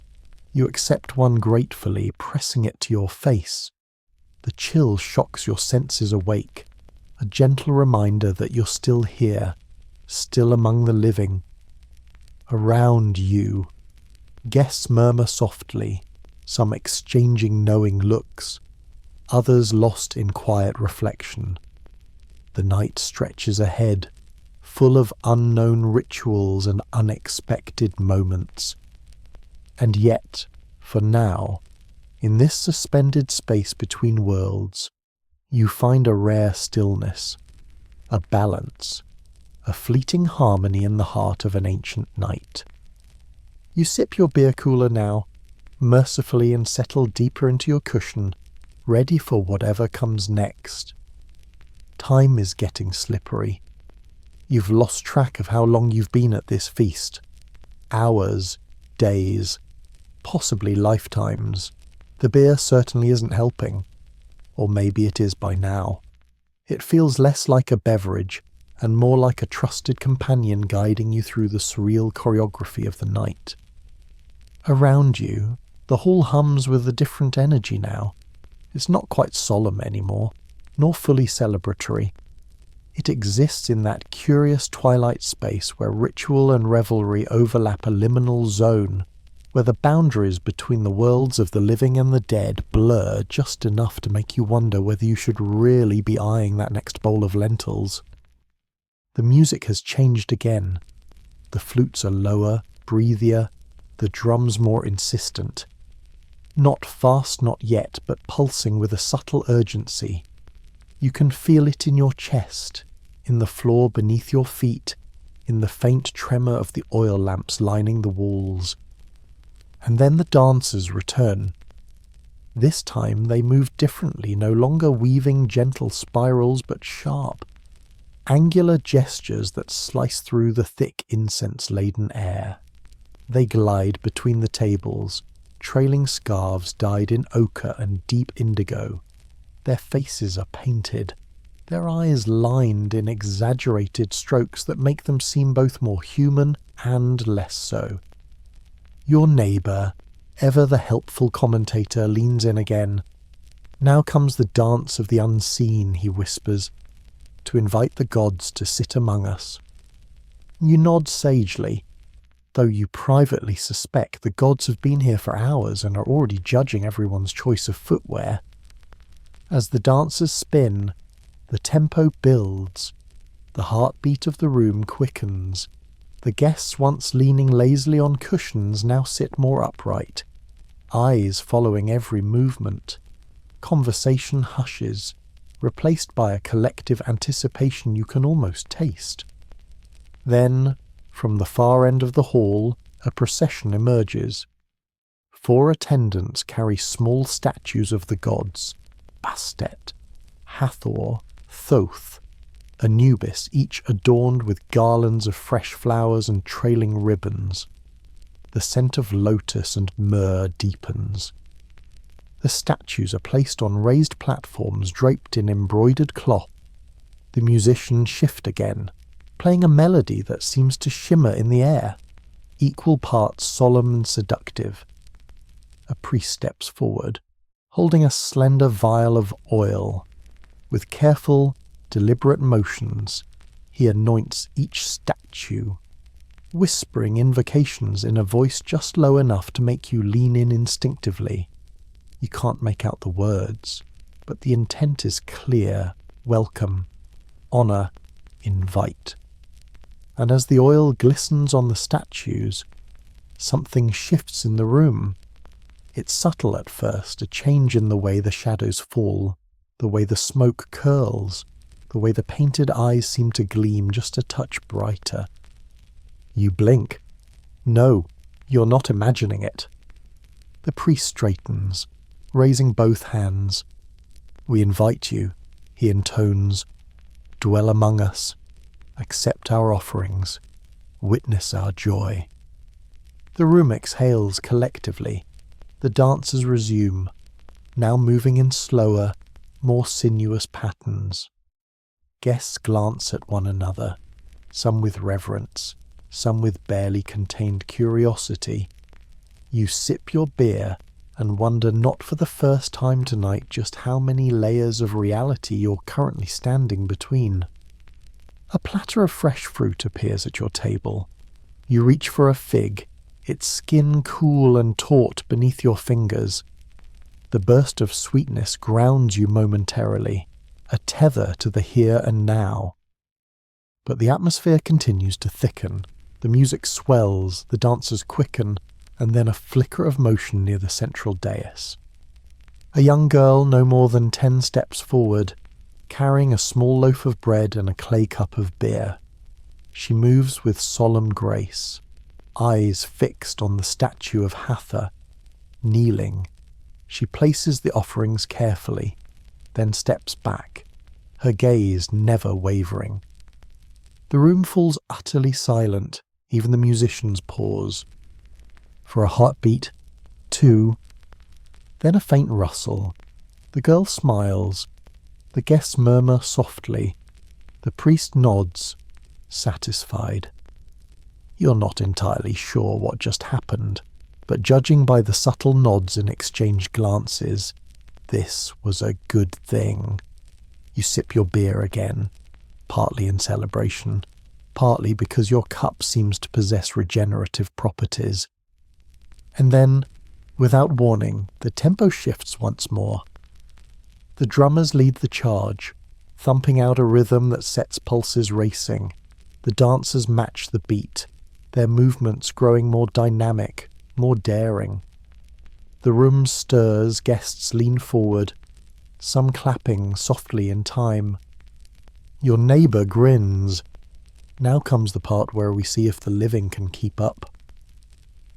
You accept one gratefully, pressing it to your face. The chill shocks your senses awake, a gentle reminder that you're still here, still among the living. Around you, guests murmur softly, some exchanging knowing looks, others lost in quiet reflection. The night stretches ahead, full of unknown rituals and unexpected moments. And yet, for now, in this suspended space between worlds, you find a rare stillness, a balance, a fleeting harmony in the heart of an ancient night. You sip your beer cooler now, mercifully, and settle deeper into your cushion, ready for whatever comes next. Time is getting slippery. You've lost track of how long you've been at this feast. Hours, days, possibly lifetimes. The beer certainly isn't helping. Or maybe it is by now. It feels less like a beverage and more like a trusted companion guiding you through the surreal choreography of the night. Around you, the hall hums with a different energy now. It's not quite solemn anymore, nor fully celebratory. It exists in that curious twilight space where ritual and revelry overlap a liminal zone, where the boundaries between the worlds of the living and the dead blur just enough to make you wonder whether you should really be eyeing that next bowl of lentils. The music has changed again. The flutes are lower, breathier, the drums more insistent. Not fast, not yet, but pulsing with a subtle urgency. You can feel it in your chest, in the floor beneath your feet, in the faint tremor of the oil lamps lining the walls. And then the dancers return. This time they move differently, no longer weaving gentle spirals but sharp, angular gestures that slice through the thick incense-laden air. They glide between the tables, trailing scarves dyed in ochre and deep indigo. Their faces are painted, their eyes lined in exaggerated strokes that make them seem both more human and less so. Your neighbour, ever the helpful commentator, leans in again. Now comes the dance of the unseen, he whispers, to invite the gods to sit among us. You nod sagely, though you privately suspect the gods have been here for hours and are already judging everyone's choice of footwear. As the dancers spin, the tempo builds, the heartbeat of the room quickens. The guests once leaning lazily on cushions now sit more upright, eyes following every movement. Conversation hushes, replaced by a collective anticipation you can almost taste. Then, from the far end of the hall, a procession emerges. 4 attendants carry small statues of the gods, Bastet, Hathor, Thoth, Anubis, each adorned with garlands of fresh flowers and trailing ribbons. The scent of lotus and myrrh deepens. The statues are placed on raised platforms draped in embroidered cloth. The musicians shift again, playing a melody that seems to shimmer in the air, equal parts solemn and seductive. A priest steps forward, holding a slender vial of oil. With careful, deliberate motions, he anoints each statue, whispering invocations in a voice just low enough to make you lean in instinctively. You can't make out the words, but the intent is clear: welcome, honor, invite. And as the oil glistens on the statues, something shifts in the room. It's subtle at first, a change in the way the shadows fall, the way the smoke curls, the way the painted eyes seem to gleam just a touch brighter. You blink. No, you're not imagining it. The priest straightens, raising both hands. We invite you, he intones. Dwell among us. Accept our offerings. Witness our joy. The room exhales collectively. The dancers resume, now moving in slower, more sinuous patterns. Guests glance at one another, some with reverence, some with barely contained curiosity. You sip your beer and wonder not for the first time tonight just how many layers of reality you're currently standing between. A platter of fresh fruit appears at your table. You reach for a fig, its skin cool and taut beneath your fingers. The burst of sweetness grounds you momentarily, a tether to the here and now. But the atmosphere continues to thicken. The music swells, the dancers quicken, and then a flicker of motion near the central dais. A young girl no more than 10 steps forward, carrying a small loaf of bread and a clay cup of beer. She moves with solemn grace, eyes fixed on the statue of Hathor. Kneeling, she places the offerings carefully, then steps back, her gaze never wavering. The room falls utterly silent, even the musicians pause. For a heartbeat, 2, then a faint rustle. The girl smiles. The guests murmur softly. The priest nods, satisfied. You're not entirely sure what just happened, but judging by the subtle nods and exchanged glances, this was a good thing. You sip your beer again, partly in celebration, partly because your cup seems to possess regenerative properties. And then, without warning, the tempo shifts once more. The drummers lead the charge, thumping out a rhythm that sets pulses racing. The dancers match the beat, their movements growing more dynamic, more daring. The room stirs, guests lean forward, some clapping softly in time. Your neighbour grins. Now comes the part where we see if the living can keep up.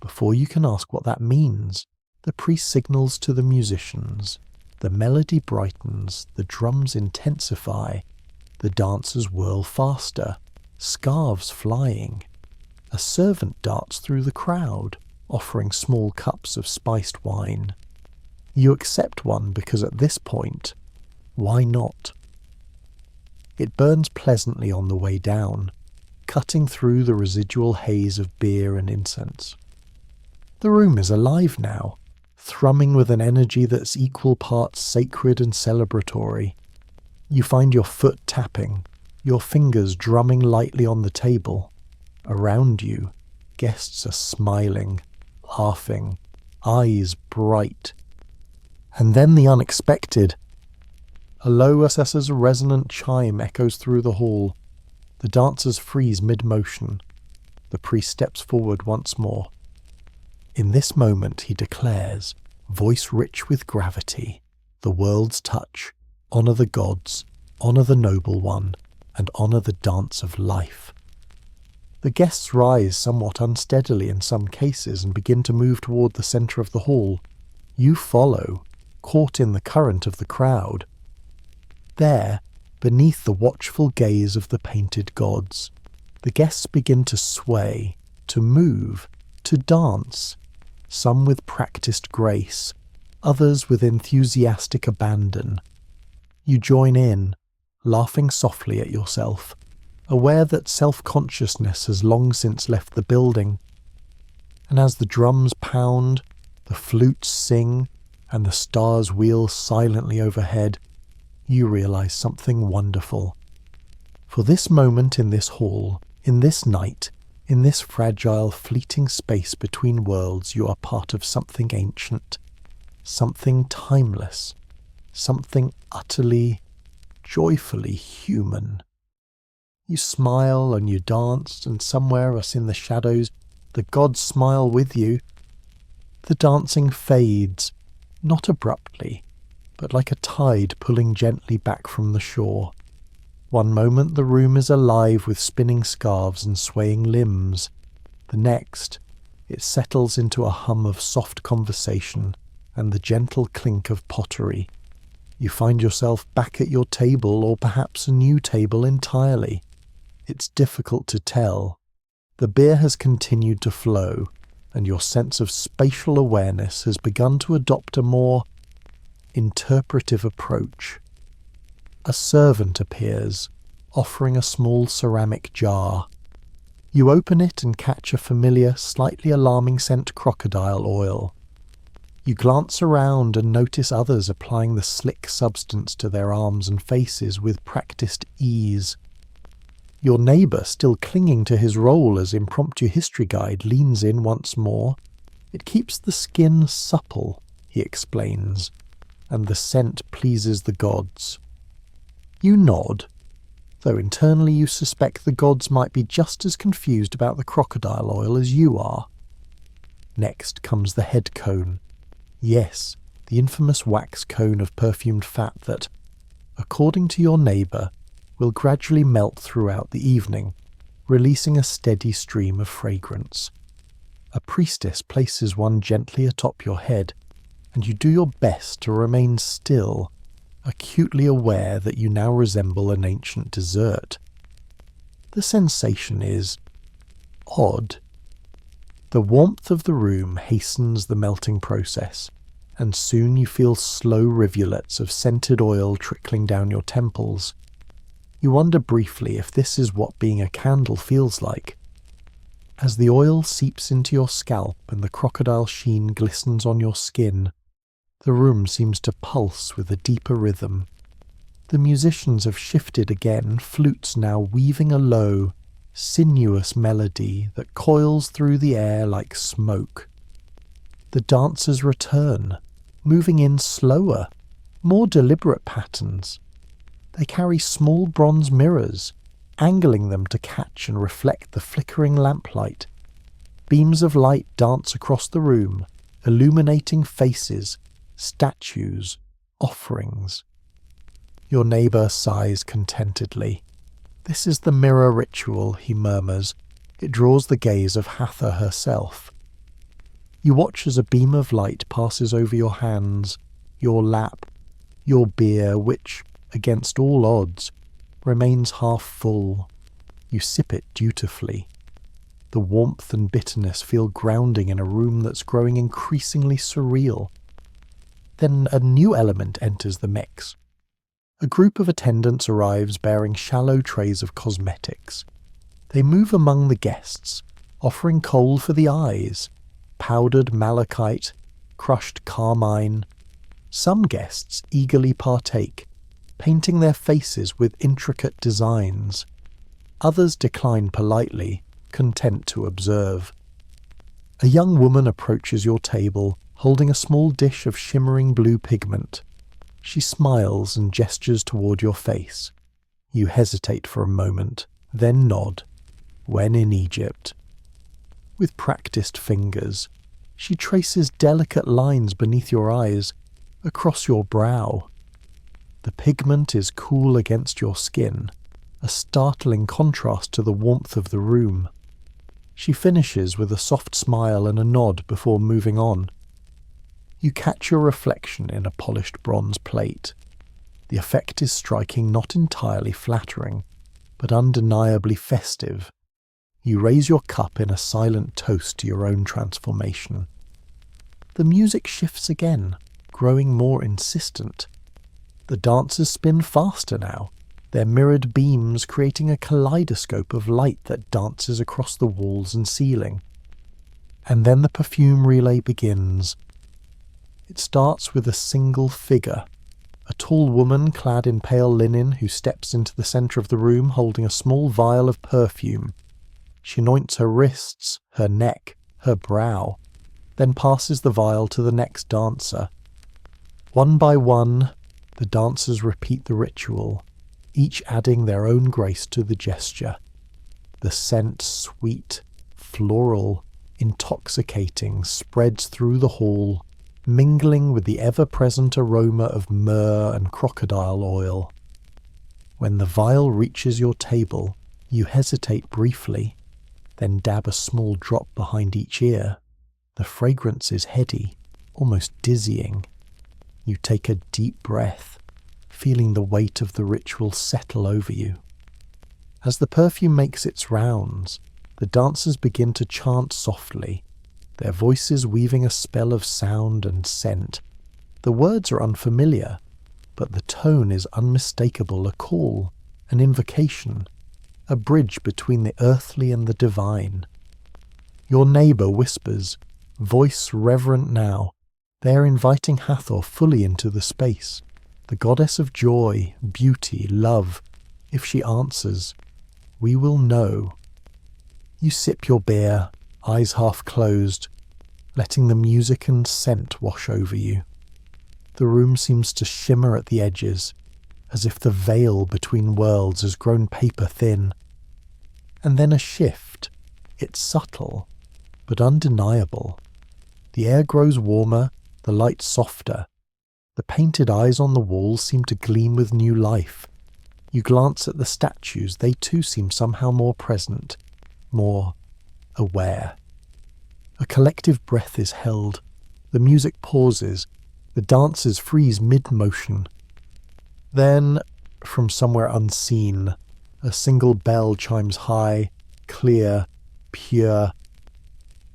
Before you can ask what that means, the priest signals to the musicians. The melody brightens, the drums intensify, the dancers whirl faster, scarves flying. A servant darts through the crowd, offering small cups of spiced wine. You accept one because at this point, why not? It burns pleasantly on the way down, cutting through the residual haze of beer and incense. The room is alive now, thrumming with an energy that's equal parts sacred and celebratory. You find your foot tapping, your fingers drumming lightly on the table. Around you, guests are smiling, laughing, eyes bright. And then the unexpected. A low as a resonant chime echoes through the hall. The dancers freeze mid-motion. The priest steps forward once more. In this moment, he declares, voice rich with gravity, the world's touch, honour the gods, honour the noble one, and honour the dance of life. The guests rise somewhat unsteadily in some cases and begin to move toward the centre of the hall. You follow, caught in the current of the crowd. There, beneath the watchful gaze of the painted gods, the guests begin to sway, to move, to dance, some with practiced grace, others with enthusiastic abandon. You join in, laughing softly at yourself, aware that self-consciousness has long since left the building. And as the drums pound, the flutes sing, and the stars wheel silently overhead, you realize something wonderful. For this moment in this hall, in this night, in this fragile, fleeting space between worlds, you are part of something ancient, something timeless, something utterly, joyfully human. You smile and you dance, and somewhere us in the shadows, the gods smile with you. The dancing fades, not abruptly, but like a tide pulling gently back from the shore. One moment the room is alive with spinning scarves and swaying limbs. The next, it settles into a hum of soft conversation and the gentle clink of pottery. You find yourself back at your table, or perhaps a new table entirely. It's difficult to tell. The beer has continued to flow, and your sense of spatial awareness has begun to adopt a more interpretive approach. A servant appears, offering a small ceramic jar. You open it and catch a familiar, slightly alarming scent crocodile oil. You glance around and notice others applying the slick substance to their arms and faces with practiced ease. Your neighbour, still clinging to his role as impromptu history guide, leans in once more. It keeps the skin supple, he explains, and the scent pleases the gods. You nod, though internally you suspect the gods might be just as confused about the crocodile oil as you are. Next comes the head cone. Yes, the infamous wax cone of perfumed fat that, according to your neighbour, will gradually melt throughout the evening, releasing a steady stream of fragrance. A priestess places one gently atop your head, and you do your best to remain still, acutely aware that you now resemble an ancient dessert. The sensation is odd. The warmth of the room hastens the melting process, and soon you feel slow rivulets of scented oil trickling down your temples. You wonder briefly if this is what being a candle feels like. As the oil seeps into your scalp and the crocodile sheen glistens on your skin, the room seems to pulse with a deeper rhythm. The musicians have shifted again, flutes now weaving a low, sinuous melody that coils through the air like smoke. The dancers return, moving in slower, more deliberate patterns. They carry small bronze mirrors, angling them to catch and reflect the flickering lamplight. Beams of light dance across the room, illuminating faces, statues, offerings. Your neighbour sighs contentedly. This is the mirror ritual, he murmurs. It draws the gaze of Hathor herself. You watch as a beam of light passes over your hands, your lap, your beer, which, against all odds, remains half full. You sip it dutifully. The warmth and bitterness feel grounding in a room that's growing increasingly surreal. Then a new element enters the mix. A group of attendants arrives bearing shallow trays of cosmetics. They move among the guests, offering kohl for the eyes, powdered malachite, crushed carmine. Some guests eagerly partake, painting their faces with intricate designs. Others decline politely, content to observe. A young woman approaches your table, holding a small dish of shimmering blue pigment. She smiles and gestures toward your face. You hesitate for a moment, then nod. When in Egypt. With practiced fingers, she traces delicate lines beneath your eyes, across your brow. The pigment is cool against your skin, a startling contrast to the warmth of the room. She finishes with a soft smile and a nod before moving on. You catch your reflection in a polished bronze plate. The effect is striking, not entirely flattering, but undeniably festive. You raise your cup in a silent toast to your own transformation. The music shifts again, growing more insistent. The dancers spin faster now, their mirrored beams creating a kaleidoscope of light that dances across the walls and ceiling. And then the perfume relay begins. It starts with a single figure, a tall woman clad in pale linen who steps into the centre of the room holding a small vial of perfume. She anoints her wrists, her neck, her brow, then passes the vial to the next dancer. One by one, the dancers repeat the ritual, each adding their own grace to the gesture. The scent, sweet, floral, intoxicating, spreads through the hall, mingling with the ever-present aroma of myrrh and crocodile oil. When the vial reaches your table, you hesitate briefly, then dab a small drop behind each ear. The fragrance is heady, almost dizzying. You take a deep breath, feeling the weight of the ritual settle over you. As the perfume makes its rounds, the dancers begin to chant softly, their voices weaving a spell of sound and scent. The words are unfamiliar, but the tone is unmistakable, a call, an invocation, a bridge between the earthly and the divine. Your neighbour whispers, voice reverent now. They are inviting Hathor fully into the space, the goddess of joy, beauty, love. If she answers, we will know. You sip your beer, eyes half closed, letting the music and scent wash over you. The room seems to shimmer at the edges, as if the veil between worlds has grown paper thin. And then a shift. It's subtle, but undeniable. The air grows warmer, the light softer. The painted eyes on the walls seem to gleam with new life. You glance at the statues, they too seem somehow more present, more aware. A collective breath is held. The music pauses. The dancers freeze mid-motion. Then, from somewhere unseen, a single bell chimes high, clear, pure.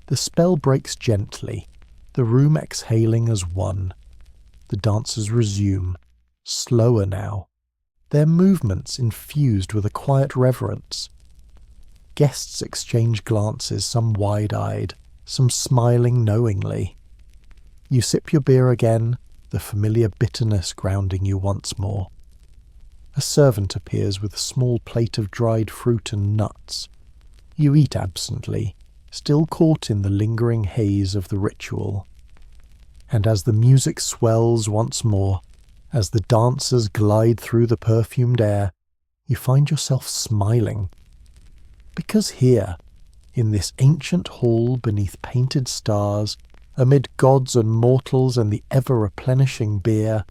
The spell breaks gently, the room exhaling as one. The dancers resume, slower now, their movements infused with a quiet reverence. Guests exchange glances, some wide-eyed, some smiling knowingly. You sip your beer again, the familiar bitterness grounding you once more. A servant appears with a small plate of dried fruit and nuts. You eat absently, still caught in the lingering haze of the ritual. And as the music swells once more, as the dancers glide through the perfumed air, you find yourself smiling. Because here, in this ancient hall beneath painted stars, amid gods and mortals and the ever-replenishing beer,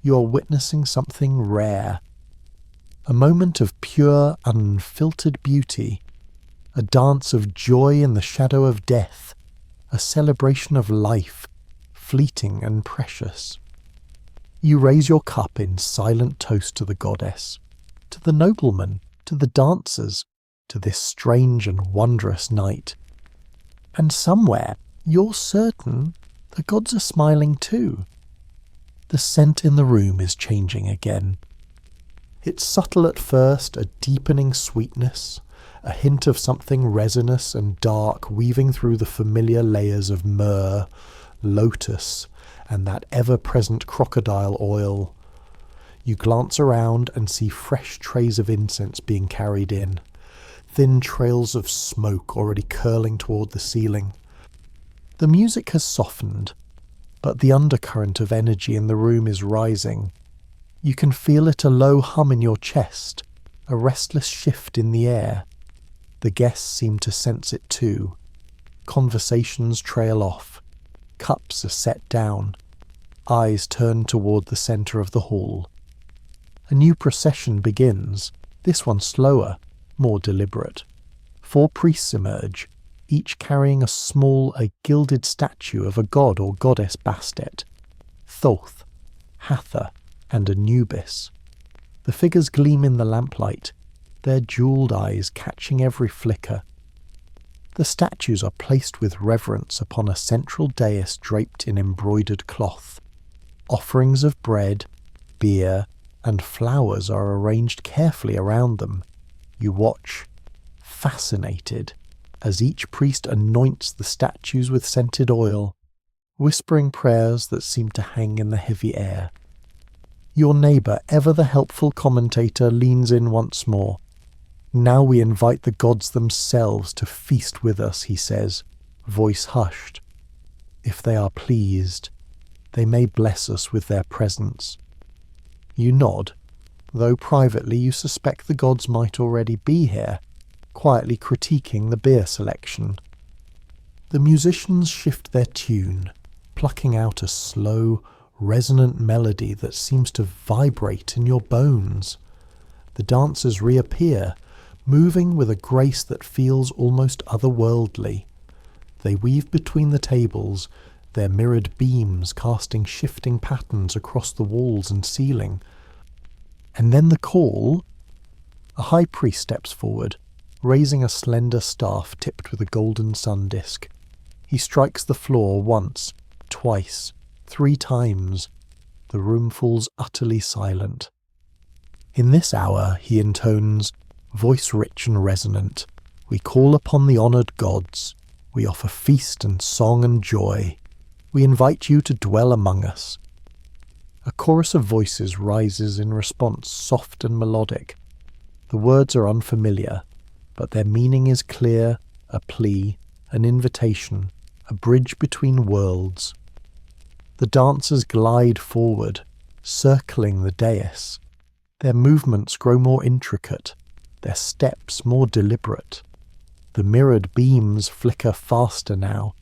you are witnessing something rare. A moment of pure, unfiltered beauty, a dance of joy in the shadow of death, a celebration of life, fleeting and precious. You raise your cup in silent toast to the goddess, to the nobleman, to the dancers, to this strange and wondrous night. And somewhere, you're certain the gods are smiling too. The scent in the room is changing again. It's subtle at first, a deepening sweetness, a hint of something resinous and dark weaving through the familiar layers of myrrh, lotus, and that ever-present crocodile oil. You glance around and see fresh trays of incense being carried in, thin trails of smoke already curling toward the ceiling. The music has softened, but the undercurrent of energy in the room is rising. You can feel it, a low hum in your chest, a restless shift in the air. The guests seem to sense it too. Conversations trail off. Cups are set down. Eyes turn toward the centre of the hall. A new procession begins, this one slower, more deliberate. 4 priests emerge, each carrying a gilded statue of a god or goddess Bastet, Thoth, Hathor, and Anubis. The figures gleam in the lamplight, their jewelled eyes catching every flicker. The statues are placed with reverence upon a central dais draped in embroidered cloth. Offerings of bread, beer, and flowers are arranged carefully around them. You watch, fascinated, as each priest anoints the statues with scented oil, whispering prayers that seem to hang in the heavy air. Your neighbour, ever the helpful commentator, leans in once more. Now we invite the gods themselves to feast with us, he says, voice hushed. If they are pleased, they may bless us with their presence. You nod, though privately you suspect the gods might already be here, quietly critiquing the beer selection. The musicians shift their tune, plucking out a slow, resonant melody that seems to vibrate in your bones. the dancers reappear, moving with a grace that feels almost otherworldly. They weave between the tables, their mirrored beams casting shifting patterns across the walls and ceiling. And then the call. A high priest steps forward, raising a slender staff tipped with a golden sun disk. He strikes the floor once, twice, 3 times. The room falls utterly silent. In this hour, he intones, voice rich and resonant, "We call upon the honoured gods. We offer feast and song and joy. We invite you to dwell among us." A chorus of voices rises in response, soft and melodic. The words are unfamiliar, but their meaning is clear, a plea, an invitation, a bridge between worlds. The dancers glide forward, circling the dais. Their movements grow more intricate, their steps more deliberate. The mirrored beams flicker faster now,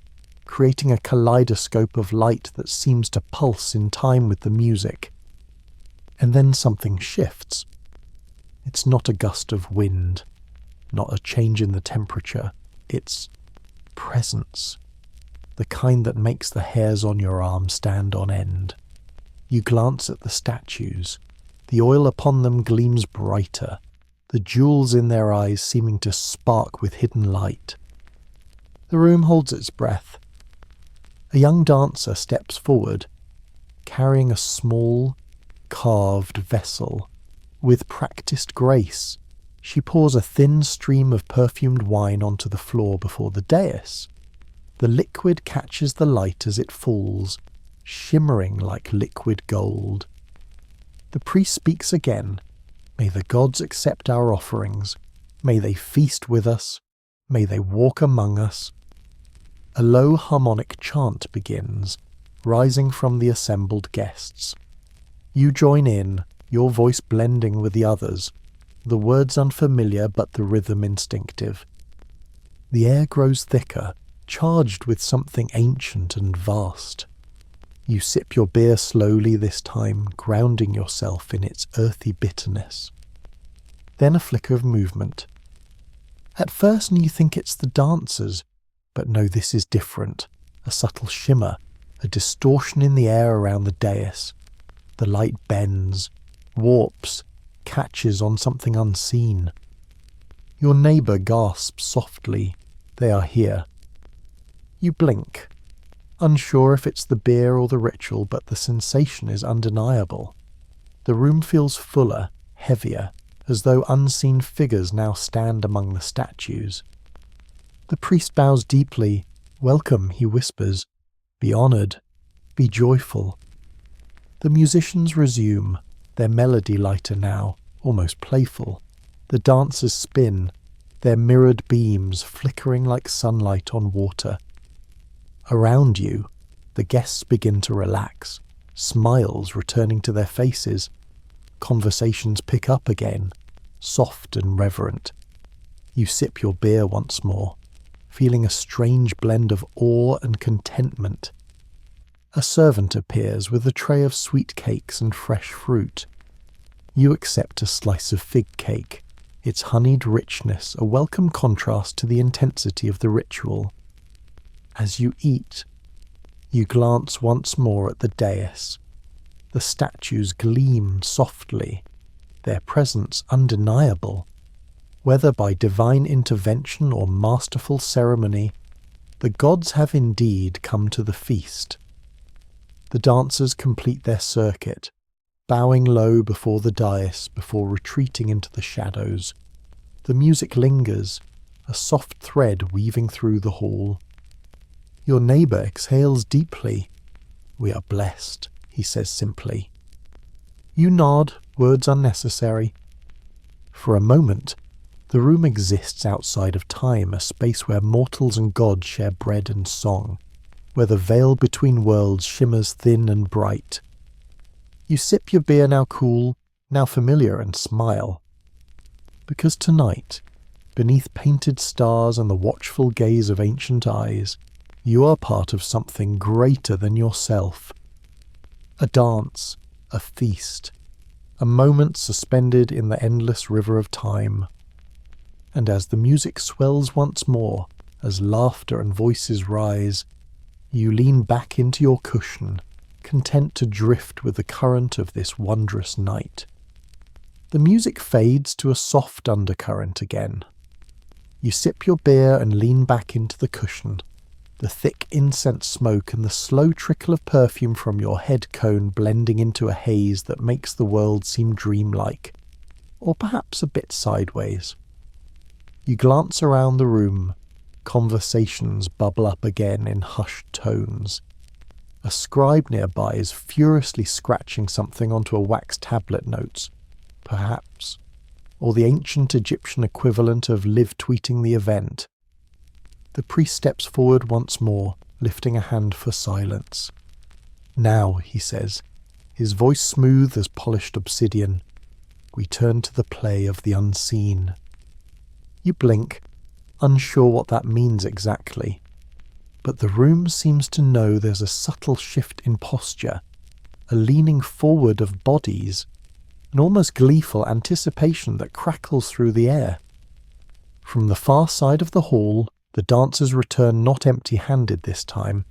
creating a kaleidoscope of light that seems to pulse in time with the music. And then something shifts. It's not a gust of wind, not a change in the temperature. It's presence, the kind that makes the hairs on your arm stand on end. You glance at the statues. The oil upon them gleams brighter, the jewels in their eyes seeming to spark with hidden light. The room holds its breath. A young dancer steps forward, carrying a small, carved vessel. With practiced grace, she pours a thin stream of perfumed wine onto the floor before the dais. The liquid catches the light as it falls, shimmering like liquid gold. The priest speaks again. "May the gods accept our offerings. May they feast with us. May they walk among us." A low harmonic chant begins, rising from the assembled guests. You join in, your voice blending with the others, the words unfamiliar but the rhythm instinctive. The air grows thicker, charged with something ancient and vast. You sip your beer slowly this time, grounding yourself in its earthy bitterness. Then a flicker of movement. At first you think it's the dancers, but no, this is different. A subtle shimmer, a distortion in the air around the dais. The light bends, warps, catches on something unseen. Your neighbour gasps softly. They are here. You blink, unsure if it's the beer or the ritual, but the sensation is undeniable. The room feels fuller, heavier, as though unseen figures now stand among the statues. The priest bows deeply. "Welcome," he whispers. "Be honoured. Be joyful." The musicians resume, their melody lighter now, almost playful. The dancers spin, their mirrored beams flickering like sunlight on water. Around you, the guests begin to relax, smiles returning to their faces. Conversations pick up again, soft and reverent. You sip your beer once more, feeling a strange blend of awe and contentment. A servant appears with a tray of sweet cakes and fresh fruit. You accept a slice of fig cake, its honeyed richness a welcome contrast to the intensity of the ritual. As you eat, you glance once more at the dais. The statues gleam softly, their presence undeniable. Whether by divine intervention or masterful ceremony, the gods have indeed come to the feast. The dancers complete their circuit, bowing low before the dais before retreating into the shadows. The music lingers, a soft thread weaving through the hall. Your neighbour exhales deeply. "We are blessed," he says simply. You nod, words unnecessary. For a moment, the room exists outside of time, a space where mortals and gods share bread and song, where the veil between worlds shimmers thin and bright. You sip your beer, now cool, now familiar, and smile. Because tonight, beneath painted stars and the watchful gaze of ancient eyes, you are part of something greater than yourself. A dance, a feast, a moment suspended in the endless river of time. And as the music swells once more, as laughter and voices rise, you lean back into your cushion, content to drift with the current of this wondrous night. The music fades to a soft undercurrent again. You sip your beer and lean back into the cushion, the thick incense smoke and the slow trickle of perfume from your head cone blending into a haze that makes the world seem dreamlike, or perhaps a bit sideways. You glance around the room. Conversations bubble up again in hushed tones. A scribe nearby is furiously scratching something onto a wax tablet notes, perhaps, or the ancient Egyptian equivalent of live tweeting the event. The priest steps forward once more, lifting a hand for silence. Now, he says, his voice smooth as polished obsidian, we turn to the play of the unseen. You blink, unsure what that means exactly, but the room seems to know there's a subtle shift in posture, a leaning forward of bodies, an almost gleeful anticipation that crackles through the air. From the far side of the hall, the dancers return not empty-handed this time,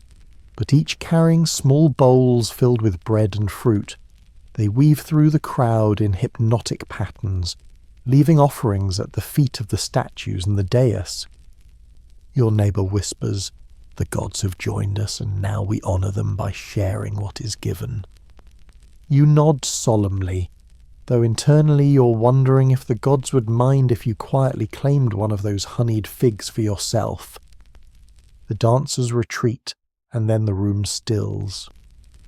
but each carrying small bowls filled with bread and fruit. They weave through the crowd in hypnotic patterns, leaving offerings at the feet of the statues and the dais. Your neighbour whispers, the gods have joined us and now we honour them by sharing what is given. You nod solemnly, though internally you're wondering if the gods would mind if you quietly claimed one of those honeyed figs for yourself. The dancers retreat, and then the room stills.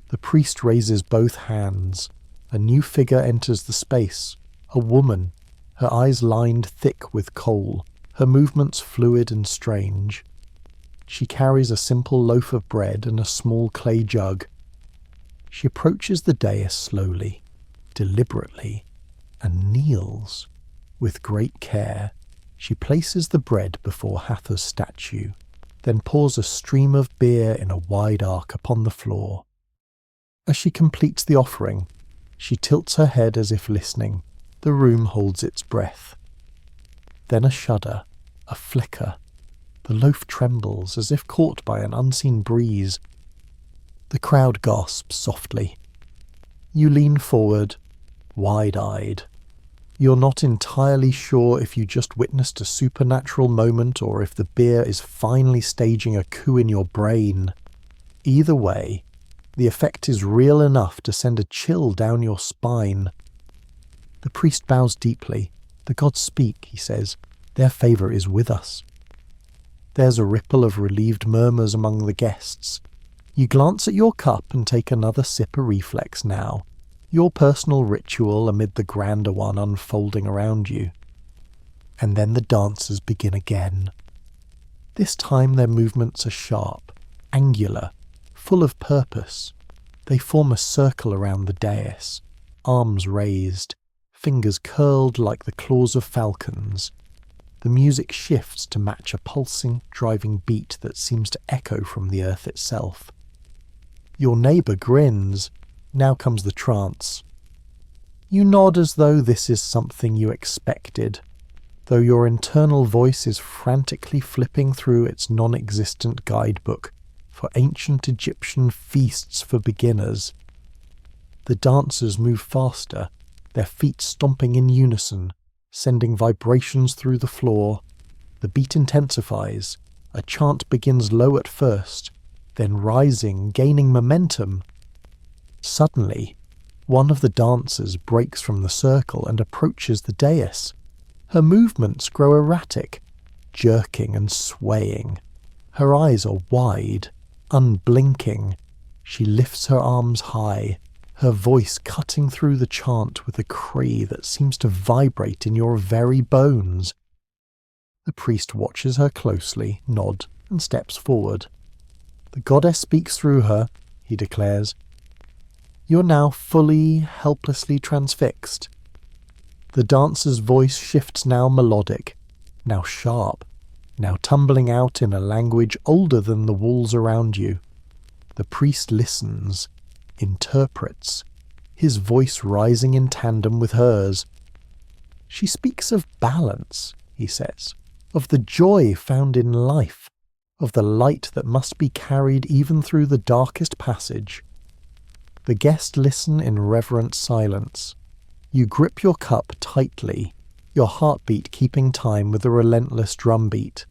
The priest raises both hands. A new figure enters the space, a woman, her eyes lined thick with kohl, her movements fluid and strange. She carries a simple loaf of bread and a small clay jug. She approaches the dais slowly, deliberately, and kneels. With great care, she places the bread before Hathor's statue, then pours a stream of beer in a wide arc upon the floor. As she completes the offering, she tilts her head as if listening. The room holds its breath. Then a shudder, a flicker. The loaf trembles as if caught by an unseen breeze. The crowd gasps softly. You lean forward, wide-eyed. You're not entirely sure if you just witnessed a supernatural moment or if the beer is finally staging a coup in your brain. Either way, the effect is real enough to send a chill down your spine. The priest bows deeply. The gods speak, he says. Their favour is with us. There's a ripple of relieved murmurs among the guests. You glance at your cup and take another sip, a reflex now. Your personal ritual amid the grander one unfolding around you. And then the dancers begin again. This time their movements are sharp, angular, full of purpose. They form a circle around the dais, arms raised, fingers curled like the claws of falcons. The music shifts to match a pulsing, driving beat that seems to echo from the earth itself. Your neighbour grins. Now comes the trance. You nod as though this is something you expected, though your internal voice is frantically flipping through its non-existent guidebook for ancient Egyptian feasts for beginners. The dancers move faster, their feet stomping in unison, sending vibrations through the floor. The beat intensifies. A chant begins low at first, then rising, gaining momentum. Suddenly, one of the dancers breaks from the circle and approaches the dais. Her movements grow erratic, jerking and swaying. Her eyes are wide, unblinking. She lifts her arms high, her voice cutting through the chant with a cry that seems to vibrate in your very bones. The priest watches her closely, nods, and steps forward. The goddess speaks through her, he declares. You're now fully, helplessly transfixed. The dancer's voice shifts now melodic, now sharp, now tumbling out in a language older than the walls around you. The priest listens, interprets. his voice rising in tandem with hers. "She speaks of balance," he says, "of the joy found in life, of the light that must be carried even through the darkest passage." The guests listen in reverent silence. You grip your cup tightly, your heartbeat keeping time with the relentless drumbeat.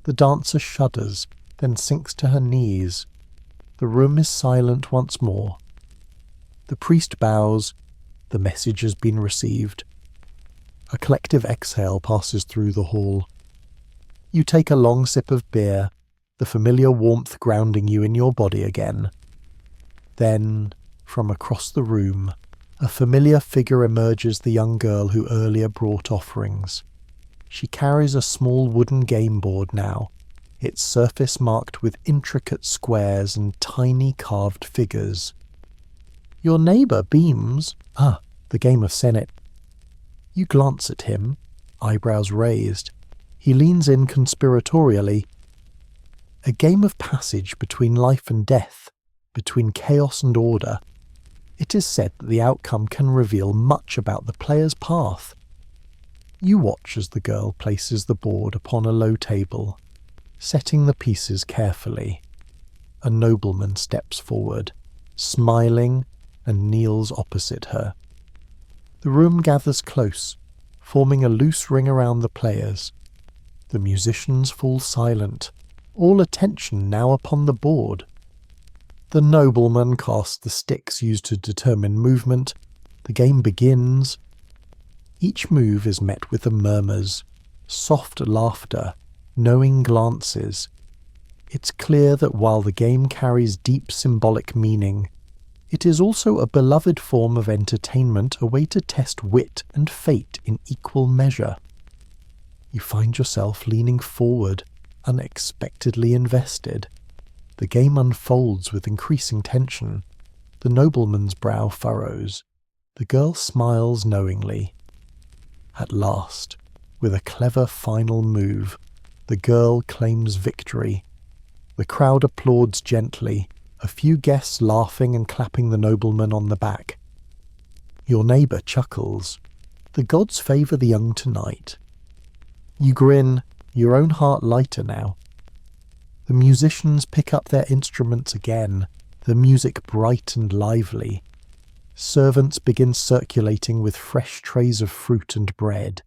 The dancer shudders, then sinks to her knees. The room is silent once more. The priest bows. The message has been received. A collective exhale passes through the hall. You take a long sip of beer, the familiar warmth grounding you in your body again. Then, from across the room, a familiar figure emerges, the young girl who earlier brought offerings. She carries a small wooden game board now, its surface marked with intricate squares and tiny carved figures. Your neighbour beams. "Ah, the game of Senate." You glance at him, eyebrows raised. He leans in conspiratorially. "A game of passage between life and death, between chaos and order. It is said that the outcome can reveal much about the player's path." You watch as the girl places the board upon a low table, setting the pieces carefully. A nobleman steps forward, smiling, and kneels opposite her. The room gathers close, forming a loose ring around the players. The musicians fall silent, all attention now upon the board. The nobleman casts the sticks used to determine movement. The game begins. Each move is met with the murmurs, soft laughter, knowing glances. It's clear that while the game carries deep symbolic meaning, it is also a beloved form of entertainment, a way to test wit and fate in equal measure. You find yourself leaning forward, unexpectedly invested. The game unfolds with increasing tension. The nobleman's brow furrows. The girl smiles knowingly. At last, with a clever final move, the girl claims victory. The crowd applauds gently, a few guests laughing and clapping the nobleman on the back. Your neighbour chuckles. The gods favour the young tonight. You grin, your own heart lighter now. The musicians pick up their instruments again, the music bright and lively. Servants begin circulating with fresh trays of fruit and bread.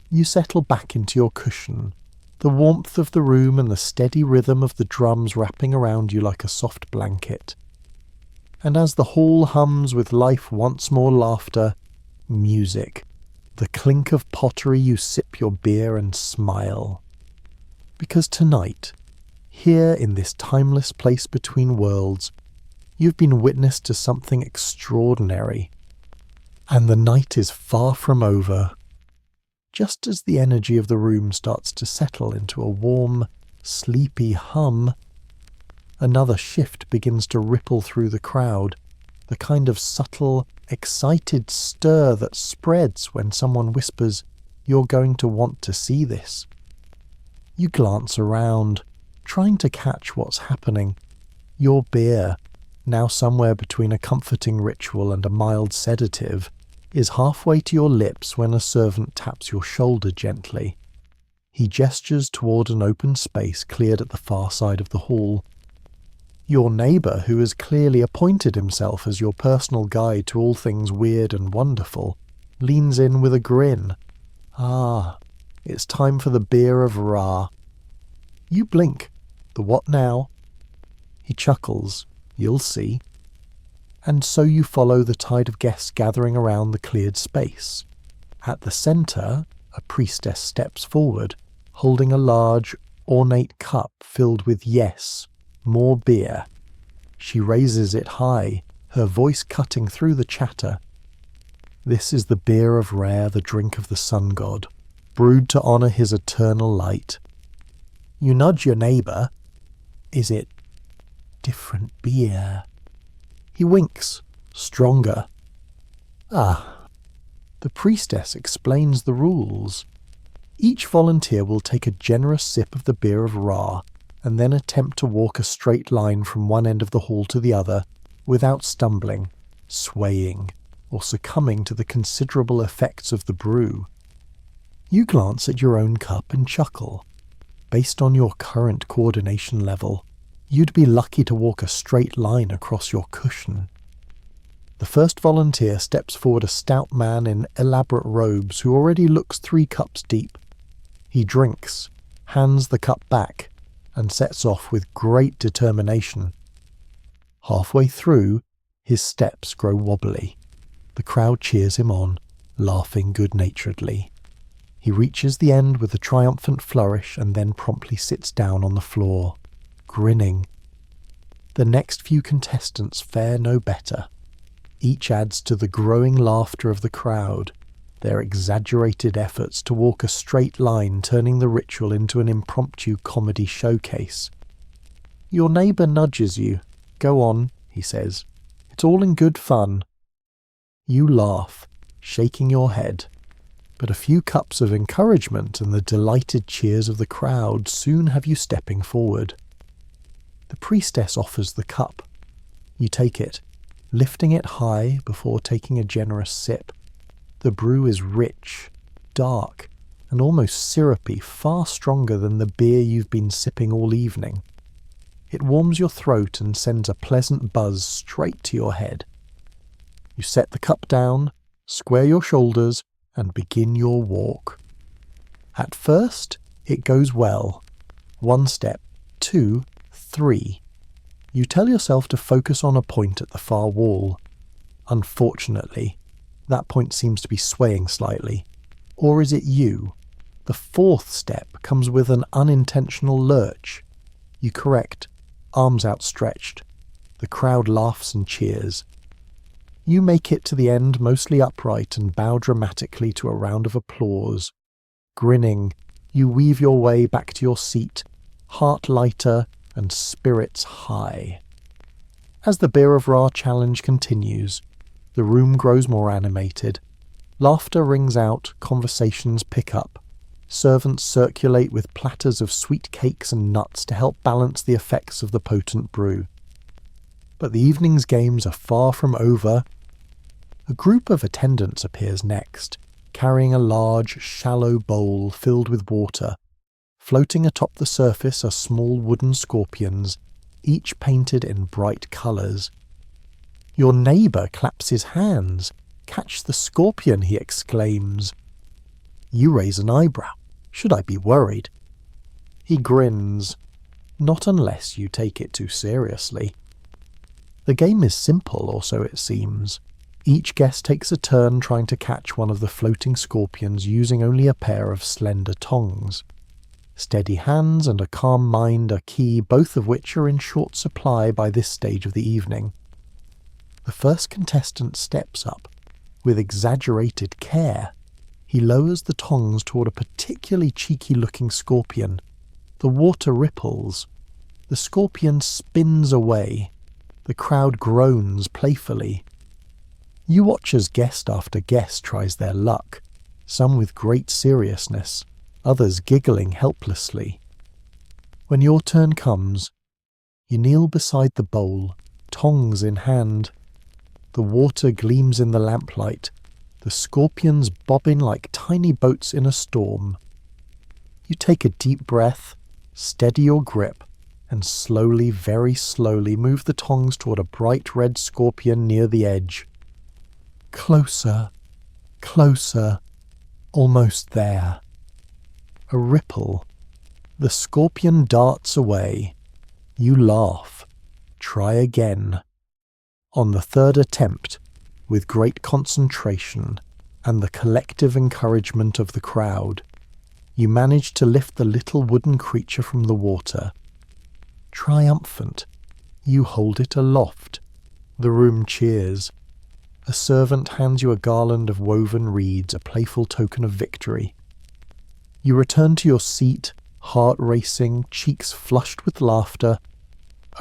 You settle back into your cushion, the warmth of the room and the steady rhythm of the drums wrapping around you like a soft blanket. And as the hall hums with life, once more laughter, music, the clink of pottery, you sip your beer and smile. Because tonight, here in this timeless place between worlds, you've been witness to something extraordinary. And the night is far from over. Just as the energy of the room starts to settle into a warm, sleepy hum, another shift begins to ripple through the crowd, the kind of subtle, excited stir that spreads when someone whispers, "You're going to want to see this." You glance around, trying to catch what's happening. Your beer, now somewhere between a comforting ritual and a mild sedative, is halfway to your lips when a servant taps your shoulder gently. He gestures toward an open space cleared at the far side of the hall. Your neighbour, who has clearly appointed himself as your personal guide to all things weird and wonderful, leans in with a grin. "Ah, it's time for the beer of Ra." You blink. "The what now?" He chuckles. "You'll see." And so you follow the tide of guests gathering around the cleared space. At the centre, a priestess steps forward, holding a large, ornate cup filled with more beer. She raises it high, her voice cutting through the chatter. "This is the beer of Ra, the drink of the sun god, brewed to honour his eternal light." You nudge your neighbour. "Is it different beer?" He winks, stronger. "Ah." The priestess explains the rules. Each volunteer will take a generous sip of the beer of Ra, and then attempt to walk a straight line from one end of the hall to the other, without stumbling. swaying, or succumbing to the considerable effects of the brew. You glance at your own cup and chuckle. Based on your current coordination level, you'd be lucky to walk a straight line across your cushion. The first volunteer steps forward, a stout man in elaborate robes who already looks 3 cups deep. He drinks, hands the cup back, and sets off with great determination. Halfway through, his steps grow wobbly. The crowd cheers him on, laughing good-naturedly. He reaches the end with a triumphant flourish and then promptly sits down on the floor, grinning. The next few contestants fare no better. Each adds to the growing laughter of the crowd, their exaggerated efforts to walk a straight line, turning the ritual into an impromptu comedy showcase. Your neighbour nudges you. "Go on," he says. "It's all in good fun." You laugh, shaking your head. But a few cups of encouragement and the delighted cheers of the crowd soon have you stepping forward. The priestess offers the cup. You take it, lifting it high before taking a generous sip. The brew is rich, dark, and almost syrupy, far stronger than the beer you've been sipping all evening. It warms your throat and sends a pleasant buzz straight to your head. You set the cup down, square your shoulders, and begin your walk. At first, it goes well. 1 step, 2, 3. You tell yourself to focus on a point at the far wall. Unfortunately, that point seems to be swaying slightly. Or is it you? The 4th step comes with an unintentional lurch. You correct, arms outstretched. The crowd laughs and cheers. You make it to the end mostly upright and bow dramatically to a round of applause. Grinning, you weave your way back to your seat, heart lighter and spirits high. As the Beer of Ra challenge continues, the room grows more animated. Laughter rings out, conversations pick up. Servants circulate with platters of sweet cakes and nuts to help balance the effects of the potent brew. But the evening's games are far from over. A group of attendants appears next, carrying a large, shallow bowl filled with water. Floating atop the surface are small wooden scorpions, each painted in bright colours. Your neighbour claps his hands. "Catch the scorpion," he exclaims. You raise an eyebrow. "Should I be worried?" He grins. "Not unless you take it too seriously." The game is simple, or so it seems. Each guest takes a turn trying to catch one of the floating scorpions using only a pair of slender tongs. Steady hands and a calm mind are key, both of which are in short supply by this stage of the evening. The first contestant steps up. With exaggerated care, he lowers the tongs toward a particularly cheeky-looking scorpion. The water ripples. The scorpion spins away. The crowd groans playfully. You watch as guest after guest tries their luck, some with great seriousness, others giggling helplessly. When your turn comes, you kneel beside the bowl, tongs in hand. The water gleams in the lamplight, the scorpions bobbing like tiny boats in a storm. You take a deep breath, steady your grip, and slowly, very slowly, move the tongs toward a bright red scorpion near the edge. Closer, closer, almost there. A ripple. The scorpion darts away. You laugh. Try again. On the 3rd attempt, with great concentration and the collective encouragement of the crowd, you manage to lift the little wooden creature from the water. Triumphant, you hold it aloft. The room cheers. A servant hands you a garland of woven reeds, a playful token of victory. You return to your seat, heart racing, cheeks flushed with laughter.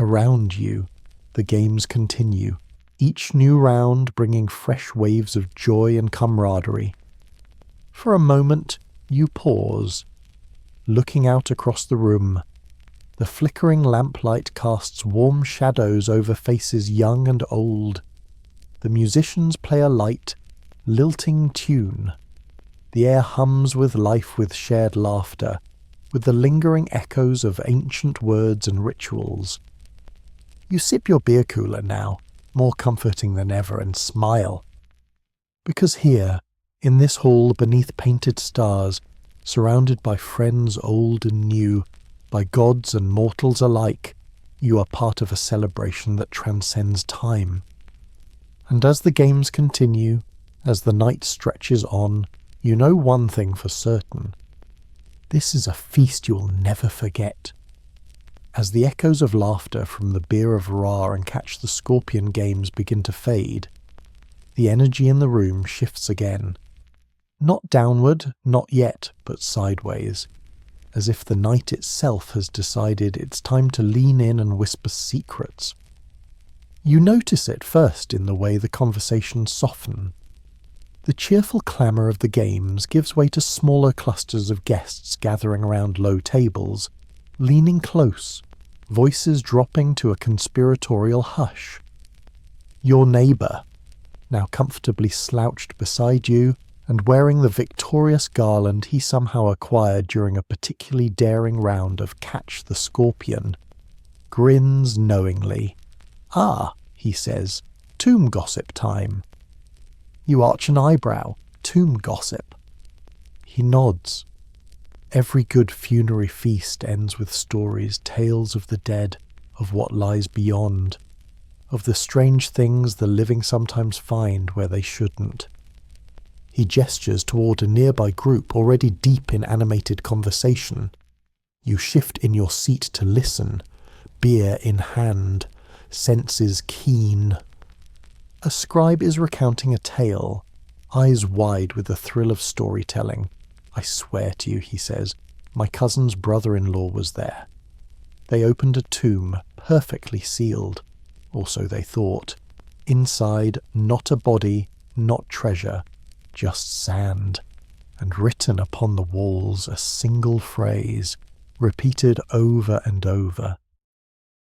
Around you, the games continue, each new round bringing fresh waves of joy and camaraderie. For a moment, you pause, looking out across the room. The flickering lamplight casts warm shadows over faces young and old. The musicians play a light, lilting tune. The air hums with life, with shared laughter, with the lingering echoes of ancient words and rituals. You sip your beer cooler now, more comforting than ever, and smile. Because here, in this hall beneath painted stars, surrounded by friends old and new, by gods and mortals alike, you are part of a celebration that transcends time. And as the games continue, as the night stretches on, you know one thing for certain. This is a feast you'll never forget. As the echoes of laughter from the Beer of Ra and Catch the Scorpion games begin to fade, the energy in the room shifts again. Not downward, not yet, but sideways, as if the night itself has decided it's time to lean in and whisper secrets. You notice it first in the way the conversations soften. The cheerful clamour of the games gives way to smaller clusters of guests gathering around low tables, leaning close, voices dropping to a conspiratorial hush. Your neighbour, now comfortably slouched beside you and wearing the victorious garland he somehow acquired during a particularly daring round of Catch the Scorpion, grins knowingly. "Ah," he says, "tomb gossip time." You arch an eyebrow. "Tomb gossip." He nods. Every good funerary feast ends with stories, tales of the dead, of what lies beyond, of the strange things the living sometimes find where they shouldn't. He gestures toward a nearby group already deep in animated conversation. You shift in your seat to listen, beer in hand, senses keen. A scribe is recounting a tale, eyes wide with the thrill of storytelling. "I swear to you," he says, "my cousin's brother-in-law was there. They opened a tomb, perfectly sealed, or so they thought. Inside, not a body, not treasure, just sand, and written upon the walls a single phrase, repeated over and over.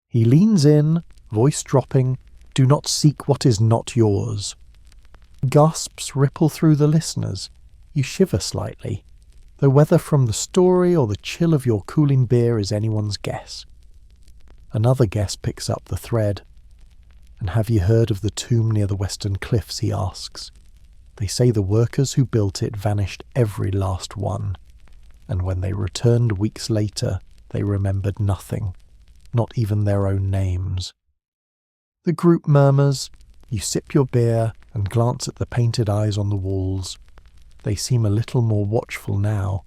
He leans in, voice dropping, 'Do not seek what is not yours.' Gasps ripple through the listeners. You shiver slightly, though whether from the story or the chill of your cooling beer is anyone's guess. Another guest picks up the thread. "And have you heard of the tomb near the western cliffs?" he asks. "They say the workers who built it vanished every last one, and when they returned weeks later, they remembered nothing, not even their own names." The group murmurs. You sip your beer and glance at the painted eyes on the walls. They seem a little more watchful now.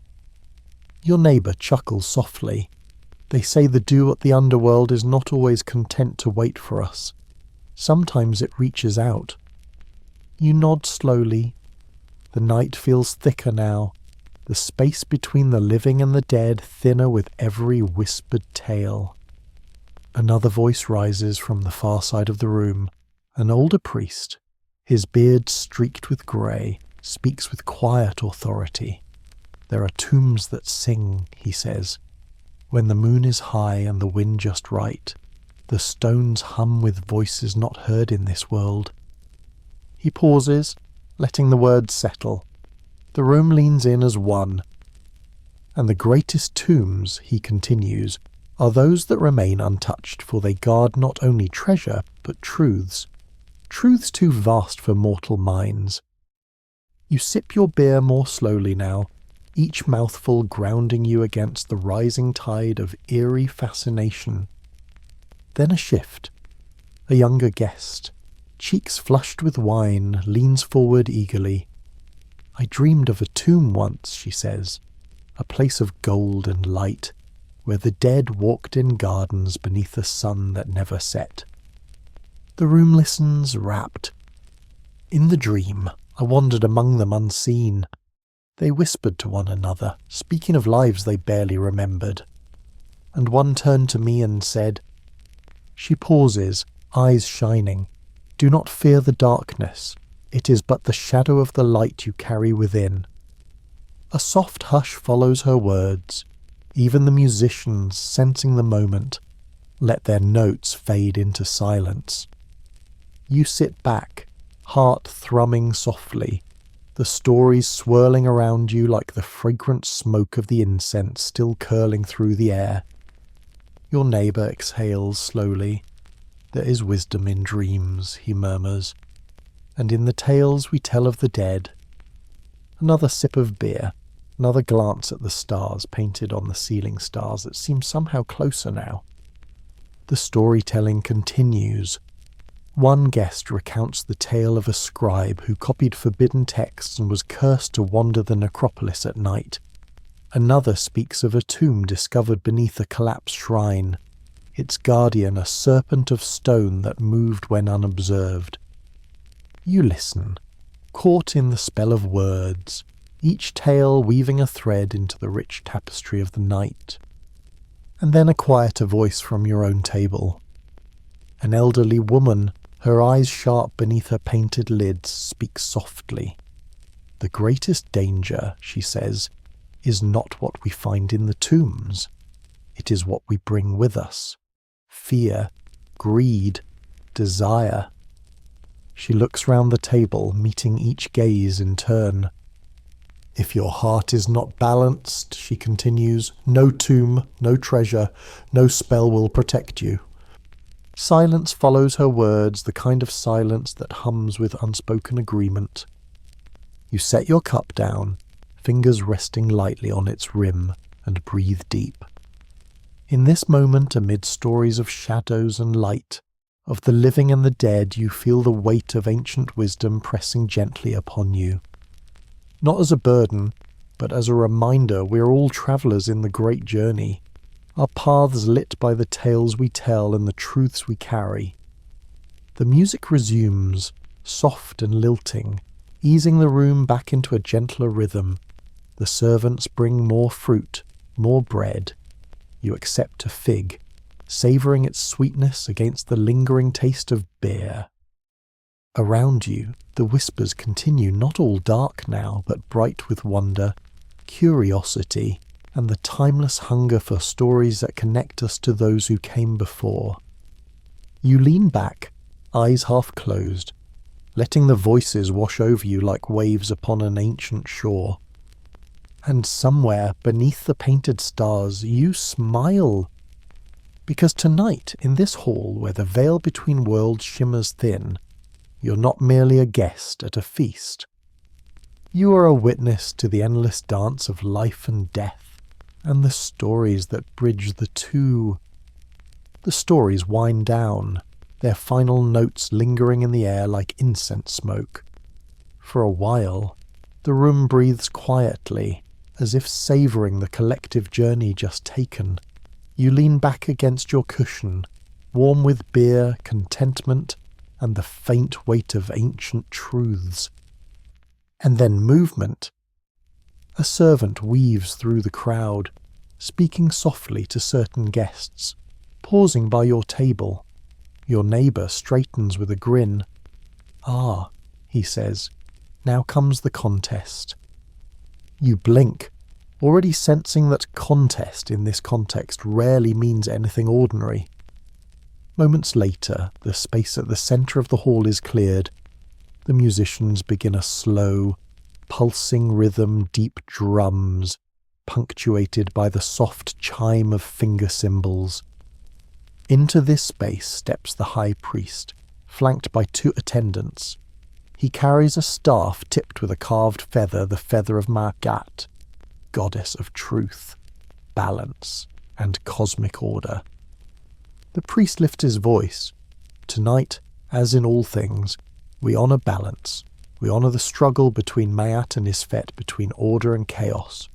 Your neighbour chuckles softly. "They say the dew at the underworld is not always content to wait for us. Sometimes it reaches out." You nod slowly. The night feels thicker now, the space between the living and the dead thinner with every whispered tale. Another voice rises from the far side of the room. An older priest, his beard streaked with grey, speaks with quiet authority. "There are tombs that sing," he says. "When the moon is high and the wind just right, the stones hum with voices not heard in this world." He pauses, letting the words settle. The room leans in as one. "And the greatest tombs," he continues, "are those that remain untouched, for they guard not only treasure, but truths. Truths too vast for mortal minds." You sip your beer more slowly now, each mouthful grounding you against the rising tide of eerie fascination. Then a shift. A younger guest, cheeks flushed with wine, leans forward eagerly. "I dreamed of a tomb once," she says, "a place of gold and light, where the dead walked in gardens beneath a sun that never set." The room listens, rapt. "In the dream, I wandered among them unseen. They whispered to one another, speaking of lives they barely remembered. And one turned to me and said—" She pauses, eyes shining. "Do not fear the darkness. It is but the shadow of the light you carry within." A soft hush follows her words. Even the musicians, sensing the moment, let their notes fade into silence. You sit back, heart thrumming softly, the stories swirling around you like the fragrant smoke of the incense still curling through the air. Your neighbour exhales slowly. There is wisdom in dreams, he murmurs, and in the tales we tell of the dead. Another sip of beer, another glance at the stars painted on the ceiling stars that seem somehow closer now. The storytelling continues. One guest recounts the tale of a scribe who copied forbidden texts and was cursed to wander the necropolis at night. Another speaks of a tomb discovered beneath a collapsed shrine, its guardian a serpent of stone that moved when unobserved. You listen, caught in the spell of words, each tale weaving a thread into the rich tapestry of the night. And then a quieter voice from your own table. An elderly woman, her eyes sharp beneath her painted lids, speaks softly. The greatest danger, she says, is not what we find in the tombs. It is what we bring with us. Fear, greed, desire. She looks round the table, meeting each gaze in turn. If your heart is not balanced, she continues, no tomb, no treasure, no spell will protect you. Silence follows her words, the kind of silence that hums with unspoken agreement. You set your cup down, fingers resting lightly on its rim, and breathe deep. In this moment, amid stories of shadows and light, of the living and the dead, you feel the weight of ancient wisdom pressing gently upon you. Not as a burden, but as a reminder we're all travellers in the great journey, our paths lit by the tales we tell and the truths we carry. The music resumes, soft and lilting, easing the room back into a gentler rhythm. The servants bring more fruit, more bread. You accept a fig, savouring its sweetness against the lingering taste of beer. Around you, the whispers continue, not all dark now, but bright with wonder, curiosity, and the timeless hunger for stories that connect us to those who came before. You lean back, eyes half closed, letting the voices wash over you like waves upon an ancient shore. And somewhere beneath the painted stars you smile. Because tonight, in this hall where the veil between worlds shimmers thin, you're not merely a guest at a feast. You are a witness to the endless dance of life and death, and the stories that bridge the two. The stories wind down, their final notes lingering in the air like incense smoke. For a while, the room breathes quietly, as if savouring the collective journey just taken. You lean back against your cushion, warm with beer, contentment, and the faint weight of ancient truths. And then movement. A servant weaves through the crowd, speaking softly to certain guests, pausing by your table. Your neighbour straightens with a grin. "Ah," he says, "now comes the contest." You blink, already sensing that contest in this context rarely means anything ordinary. Moments later, the space at the centre of the hall is cleared. The musicians begin a slow, pulsing rhythm, deep drums, punctuated by the soft chime of finger cymbals. Into this space steps the high priest, flanked by 2 attendants. He carries a staff tipped with a carved feather, the feather of Margat, goddess of truth, balance, and cosmic order. The priest lifts his voice. Tonight, as in all things, we honour balance. We honour the struggle between Mayat and Isfet, between order and chaos.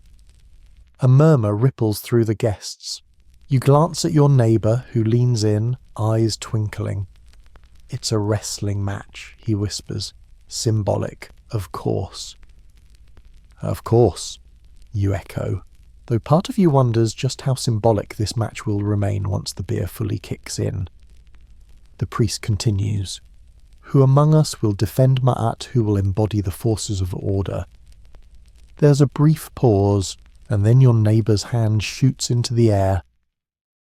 A murmur ripples through the guests. You glance at your neighbour, who leans in, eyes twinkling. "It's a wrestling match," he whispers. "Symbolic, of course." "Of course," you echo, though part of you wonders just how symbolic this match will remain once the beer fully kicks in. The priest continues. "Who among us will defend Ma'at, who will embody the forces of order?" There's a brief pause, and then your neighbour's hand shoots into the air.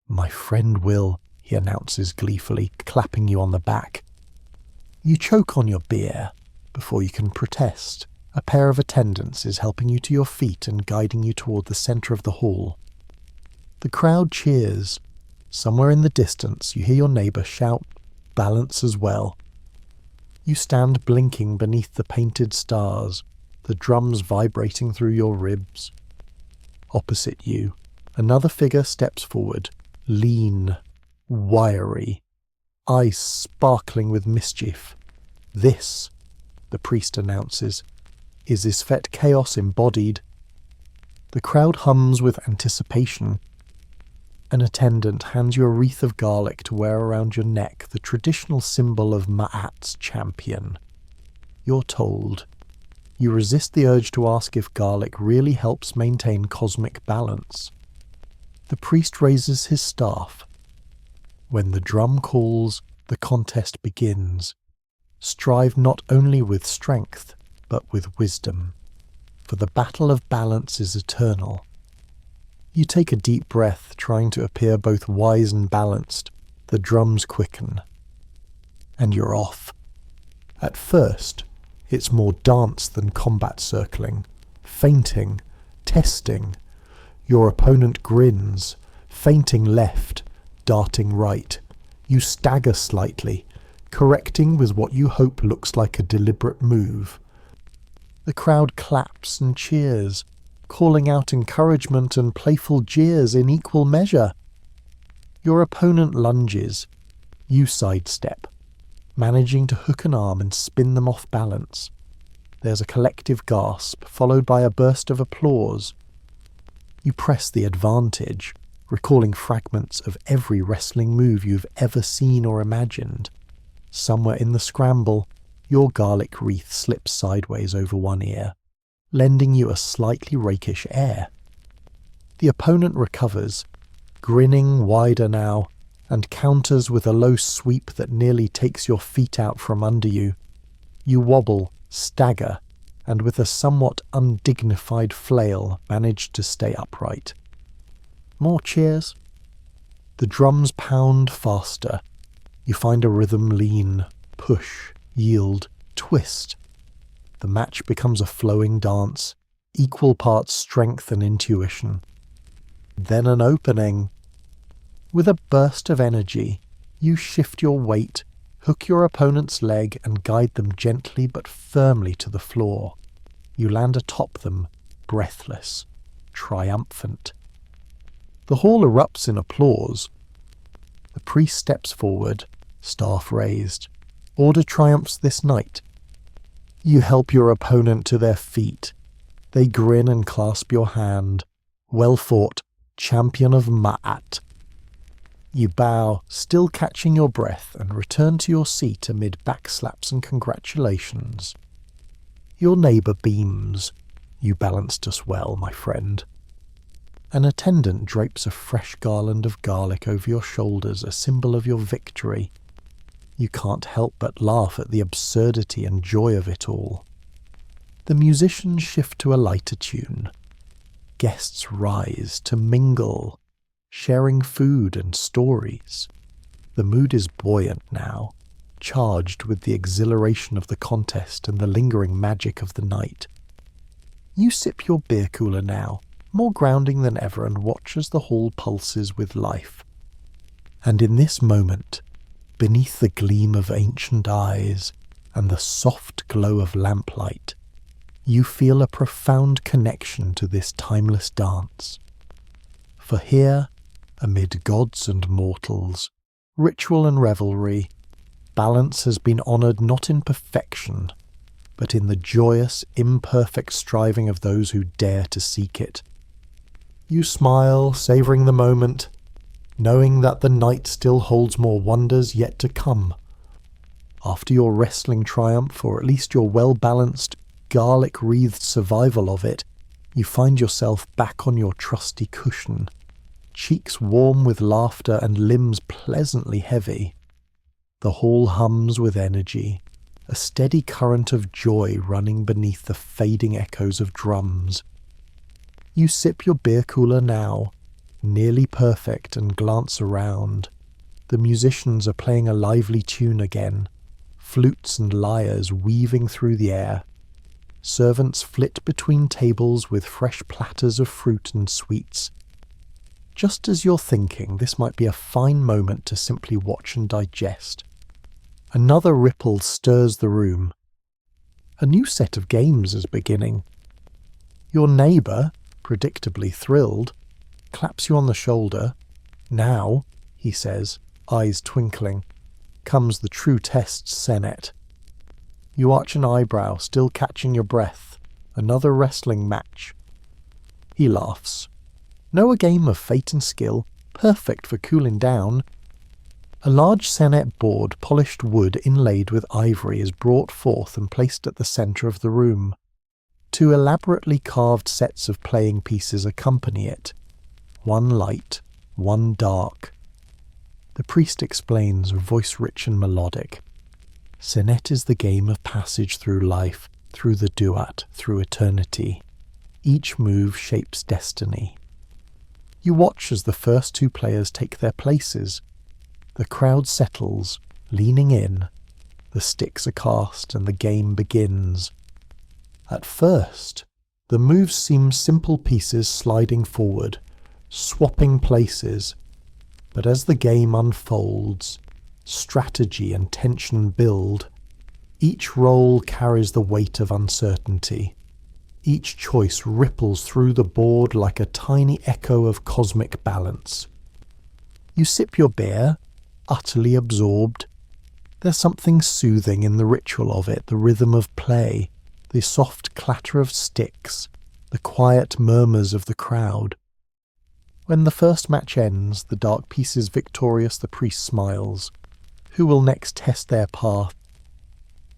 "My friend will," he announces gleefully, clapping you on the back. You choke on your beer before you can protest. A pair of attendants is helping you to your feet and guiding you toward the centre of the hall. The crowd cheers. Somewhere in the distance you hear your neighbour shout, "Balance as well." You stand blinking beneath the painted stars, the drums vibrating through your ribs. Opposite you, another figure steps forward, lean, wiry, eyes sparkling with mischief. "This," the priest announces, "is Isfet Chaos embodied." The crowd hums with anticipation. An attendant hands you a wreath of garlic to wear around your neck, the traditional symbol of Ma'at's champion. You're told. You resist the urge to ask if garlic really helps maintain cosmic balance. The priest raises his staff. When the drum calls, the contest begins. Strive not only with strength, but with wisdom, for the battle of balance is eternal. You take a deep breath, trying to appear both wise and balanced. The drums quicken. And you're off. At first, it's more dance than combat circling, feinting, testing. Your opponent grins, feinting left, darting right. You stagger slightly, correcting with what you hope looks like a deliberate move. The crowd claps and cheers, calling out encouragement and playful jeers in equal measure. Your opponent lunges. You sidestep, managing to hook an arm and spin them off balance. There's a collective gasp, followed by a burst of applause. You press the advantage, recalling fragments of every wrestling move you've ever seen or imagined. Somewhere in the scramble, your garlic wreath slips sideways over one ear, lending you a slightly rakish air. The opponent recovers, grinning wider now, and counters with a low sweep that nearly takes your feet out from under you. You wobble, stagger, and with a somewhat undignified flail manage to stay upright. More cheers. The drums pound faster. You find a rhythm lean, push, yield, twist. The match becomes a flowing dance, equal parts strength and intuition. Then an opening. With a burst of energy, you shift your weight, hook your opponent's leg and guide them gently but firmly to the floor. You land atop them, breathless, triumphant. The hall erupts in applause. The priest steps forward, staff raised. Order triumphs this night. You help your opponent to their feet. They grin and clasp your hand. Well fought, champion of Ma'at. You bow, still catching your breath, and return to your seat amid backslaps and congratulations. Your neighbour beams. You balanced us well, my friend. An attendant drapes a fresh garland of garlic over your shoulders, a symbol of your victory. You can't help but laugh at the absurdity and joy of it all. The musicians shift to a lighter tune. Guests rise to mingle, sharing food and stories. The mood is buoyant now, charged with the exhilaration of the contest and the lingering magic of the night. You sip your beer cooler now, more grounding than ever, and watch as the hall pulses with life. And in this moment, beneath the gleam of ancient eyes and the soft glow of lamplight, you feel a profound connection to this timeless dance. For here, amid gods and mortals, ritual and revelry, balance has been honoured not in perfection, but in the joyous, imperfect striving of those who dare to seek it. You smile, savouring the moment, knowing that the night still holds more wonders yet to come. After your wrestling triumph, or at least your well-balanced, garlic-wreathed survival of it, you find yourself back on your trusty cushion, cheeks warm with laughter and limbs pleasantly heavy. The hall hums with energy, a steady current of joy running beneath the fading echoes of drums. You sip your beer cooler now, nearly perfect, and glance around. The musicians are playing a lively tune again, flutes and lyres weaving through the air. Servants flit between tables with fresh platters of fruit and sweets. Just as you're thinking this might be a fine moment to simply watch and digest, another ripple stirs the room. A new set of games is beginning. Your neighbour, predictably thrilled, claps you on the shoulder. "Now," he says, eyes twinkling, "comes the true test, Senet." You arch an eyebrow, still catching your breath. Another wrestling match. He laughs. "No, a game of fate and skill, perfect for cooling down." A large Senet board, polished wood inlaid with ivory, is brought forth and placed at the centre of the room. Two elaborately carved sets of playing pieces accompany it, one light, one dark. The priest explains, voice rich and melodic. Senet is the game of passage through life, through the duat, through eternity. Each move shapes destiny. You watch as the first two players take their places. The crowd settles, leaning in. The sticks are cast and the game begins. At first, the moves seem simple pieces sliding forward, swapping places. But as the game unfolds, strategy and tension build. Each roll carries the weight of uncertainty. Each choice ripples through the board like a tiny echo of cosmic balance. You sip your beer, utterly absorbed. There's something soothing in the ritual of it, the rhythm of play, the soft clatter of sticks, the quiet murmurs of the crowd. When the first match ends, the dark piece is victorious, the priest smiles. Who will next test their path?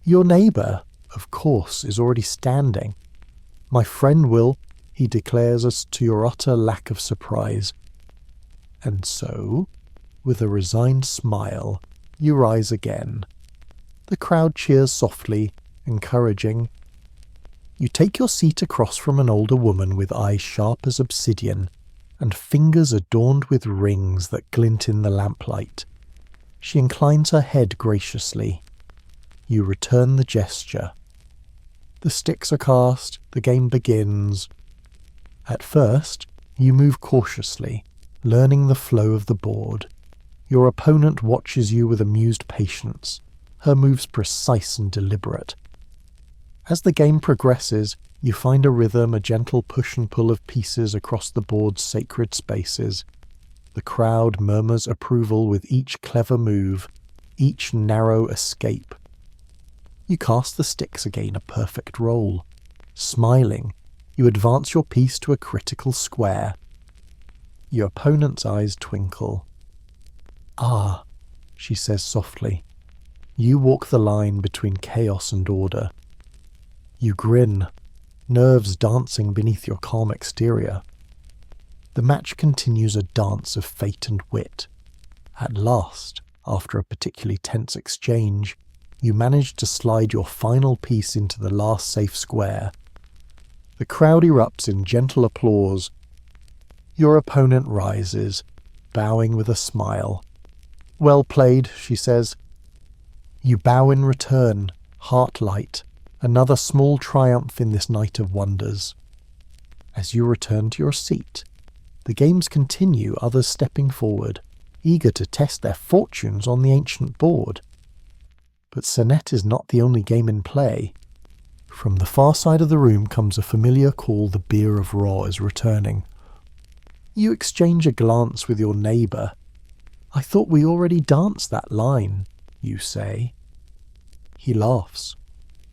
Your neighbour, of course, is already standing. My friend will, he declares, as to your utter lack of surprise. And so, with a resigned smile, you rise again. The crowd cheers softly, encouraging. You take your seat across from an older woman with eyes sharp as obsidian, and fingers adorned with rings that glint in the lamplight. She inclines her head graciously. You return the gesture. The sticks are cast, the game begins. At first, you move cautiously, learning the flow of the board. Your opponent watches you with amused patience, her moves precise and deliberate. As the game progresses, you find a rhythm, a gentle push and pull of pieces across the board's sacred spaces. The crowd murmurs approval with each clever move, each narrow escape. You cast the sticks again, a perfect roll. Smiling, you advance your piece to a critical square. Your opponent's eyes twinkle. "Ah," she says softly. You walk the line between chaos and order. You grin, nerves dancing beneath your calm exterior. The match continues, a dance of fate and wit. At last, after a particularly tense exchange, you manage to slide your final piece into the last safe square. The crowd erupts in gentle applause. Your opponent rises, bowing with a smile. "Well played," she says. You bow in return, heart light, another small triumph in this night of wonders. As you return to your seat, the games continue, others stepping forward, eager to test their fortunes on the ancient board. But Senet is not the only game in play. From the far side of the room comes a familiar call. The beer of Ra is returning. You exchange a glance with your neighbour. "I thought we already danced that line," you say. He laughs.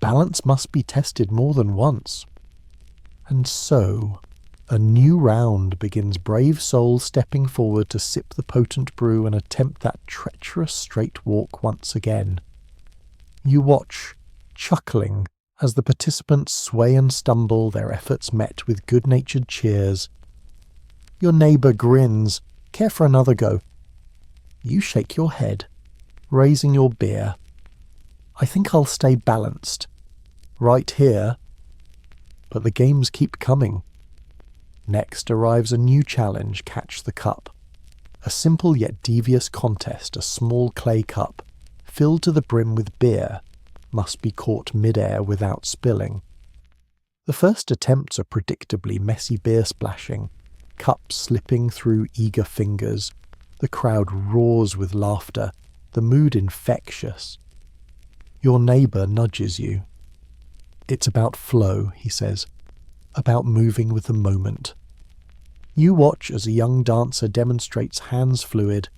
"Balance must be tested more than once." And so, a new round begins, brave souls stepping forward to sip the potent brew and attempt that treacherous straight walk once again. You watch, chuckling, as the participants sway and stumble, their efforts met with good-natured cheers. Your neighbour grins. "Care for another go?" You shake your head, raising your beer. "I think I'll stay balanced. Right here." But the games keep coming. Next arrives a new challenge, catch the cup. A simple yet devious contest, a small clay cup, filled to the brim with beer, must be caught mid-air without spilling. The first attempts are predictably messy beer splashing, cups slipping through eager fingers. The crowd roars with laughter, the mood infectious. Your neighbour nudges you. It's about flow, he says, about moving with the moment. You watch as a young dancer demonstrates hands fluid,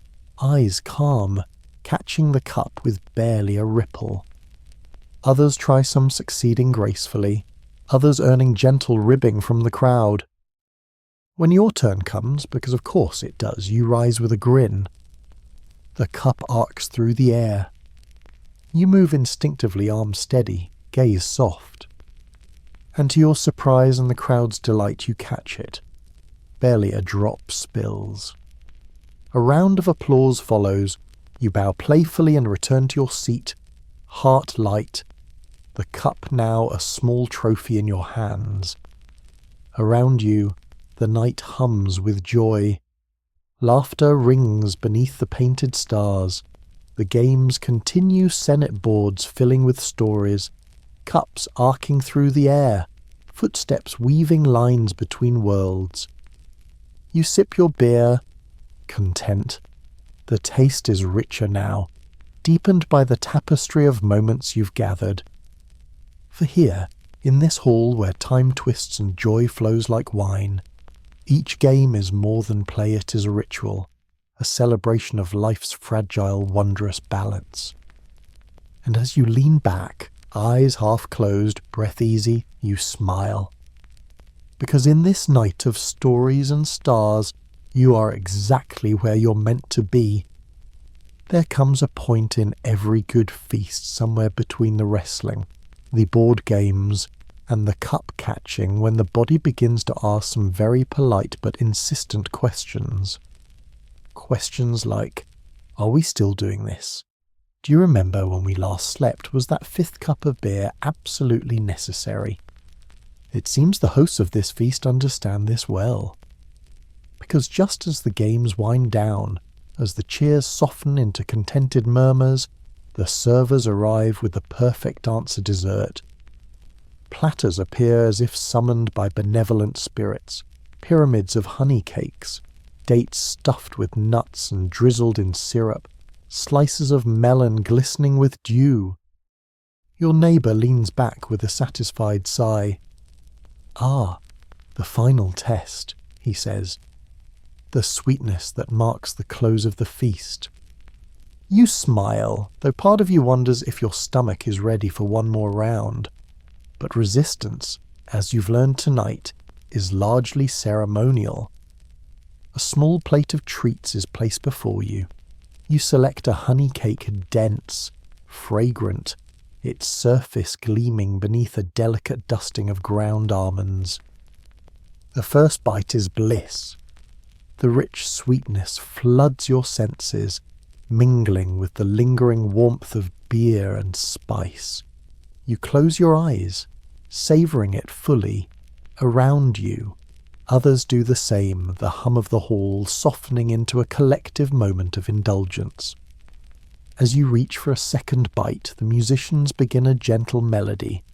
eyes calm, catching the cup with barely a ripple. Others try some succeeding gracefully, others earning gentle ribbing from the crowd. When your turn comes, because of course it does, you rise with a grin. The cup arcs through the air. You move instinctively, arms steady, gaze soft. And to your surprise and the crowd's delight, you catch it. Barely a drop spills. A round of applause follows. You bow playfully and return to your seat, heart light, the cup now a small trophy in your hands. Around you, the night hums with joy. Laughter rings beneath the painted stars. The games continue, Senate boards filling with stories, cups arcing through the air, footsteps weaving lines between worlds. You sip your beer, content. The taste is richer now, deepened by the tapestry of moments you've gathered. For here, in this hall where time twists and joy flows like wine, each game is more than play, it is a ritual, a celebration of life's fragile, wondrous balance. And as you lean back, eyes half closed, breath easy, you smile. Because in this night of stories and stars, you are exactly where you're meant to be. There comes a point in every good feast somewhere between the wrestling, the board games, and the cup catching when the body begins to ask some very polite but insistent questions. Questions like, are we still doing this? Do you remember when we last slept? Was that 5th cup of beer absolutely necessary? It seems the hosts of this feast understand this well. Because just as the games wind down, as the cheers soften into contented murmurs, the servers arrive with the perfect answer dessert. Platters appear as if summoned by benevolent spirits, pyramids of honey cakes, dates stuffed with nuts and drizzled in syrup, slices of melon glistening with dew. Your neighbour leans back with a satisfied sigh. Ah, the final test, he says. The sweetness that marks the close of the feast. You smile, though part of you wonders if your stomach is ready for one more round. But resistance, as you've learned tonight, is largely ceremonial. A small plate of treats is placed before you. You select a honey cake dense, fragrant, its surface gleaming beneath a delicate dusting of ground almonds. The first bite is bliss. The rich sweetness floods your senses, mingling with the lingering warmth of beer and spice. You close your eyes, savouring it fully. Around you, others do the same, the hum of the hall softening into a collective moment of indulgence. As you reach for a second bite, the musicians begin a gentle melody,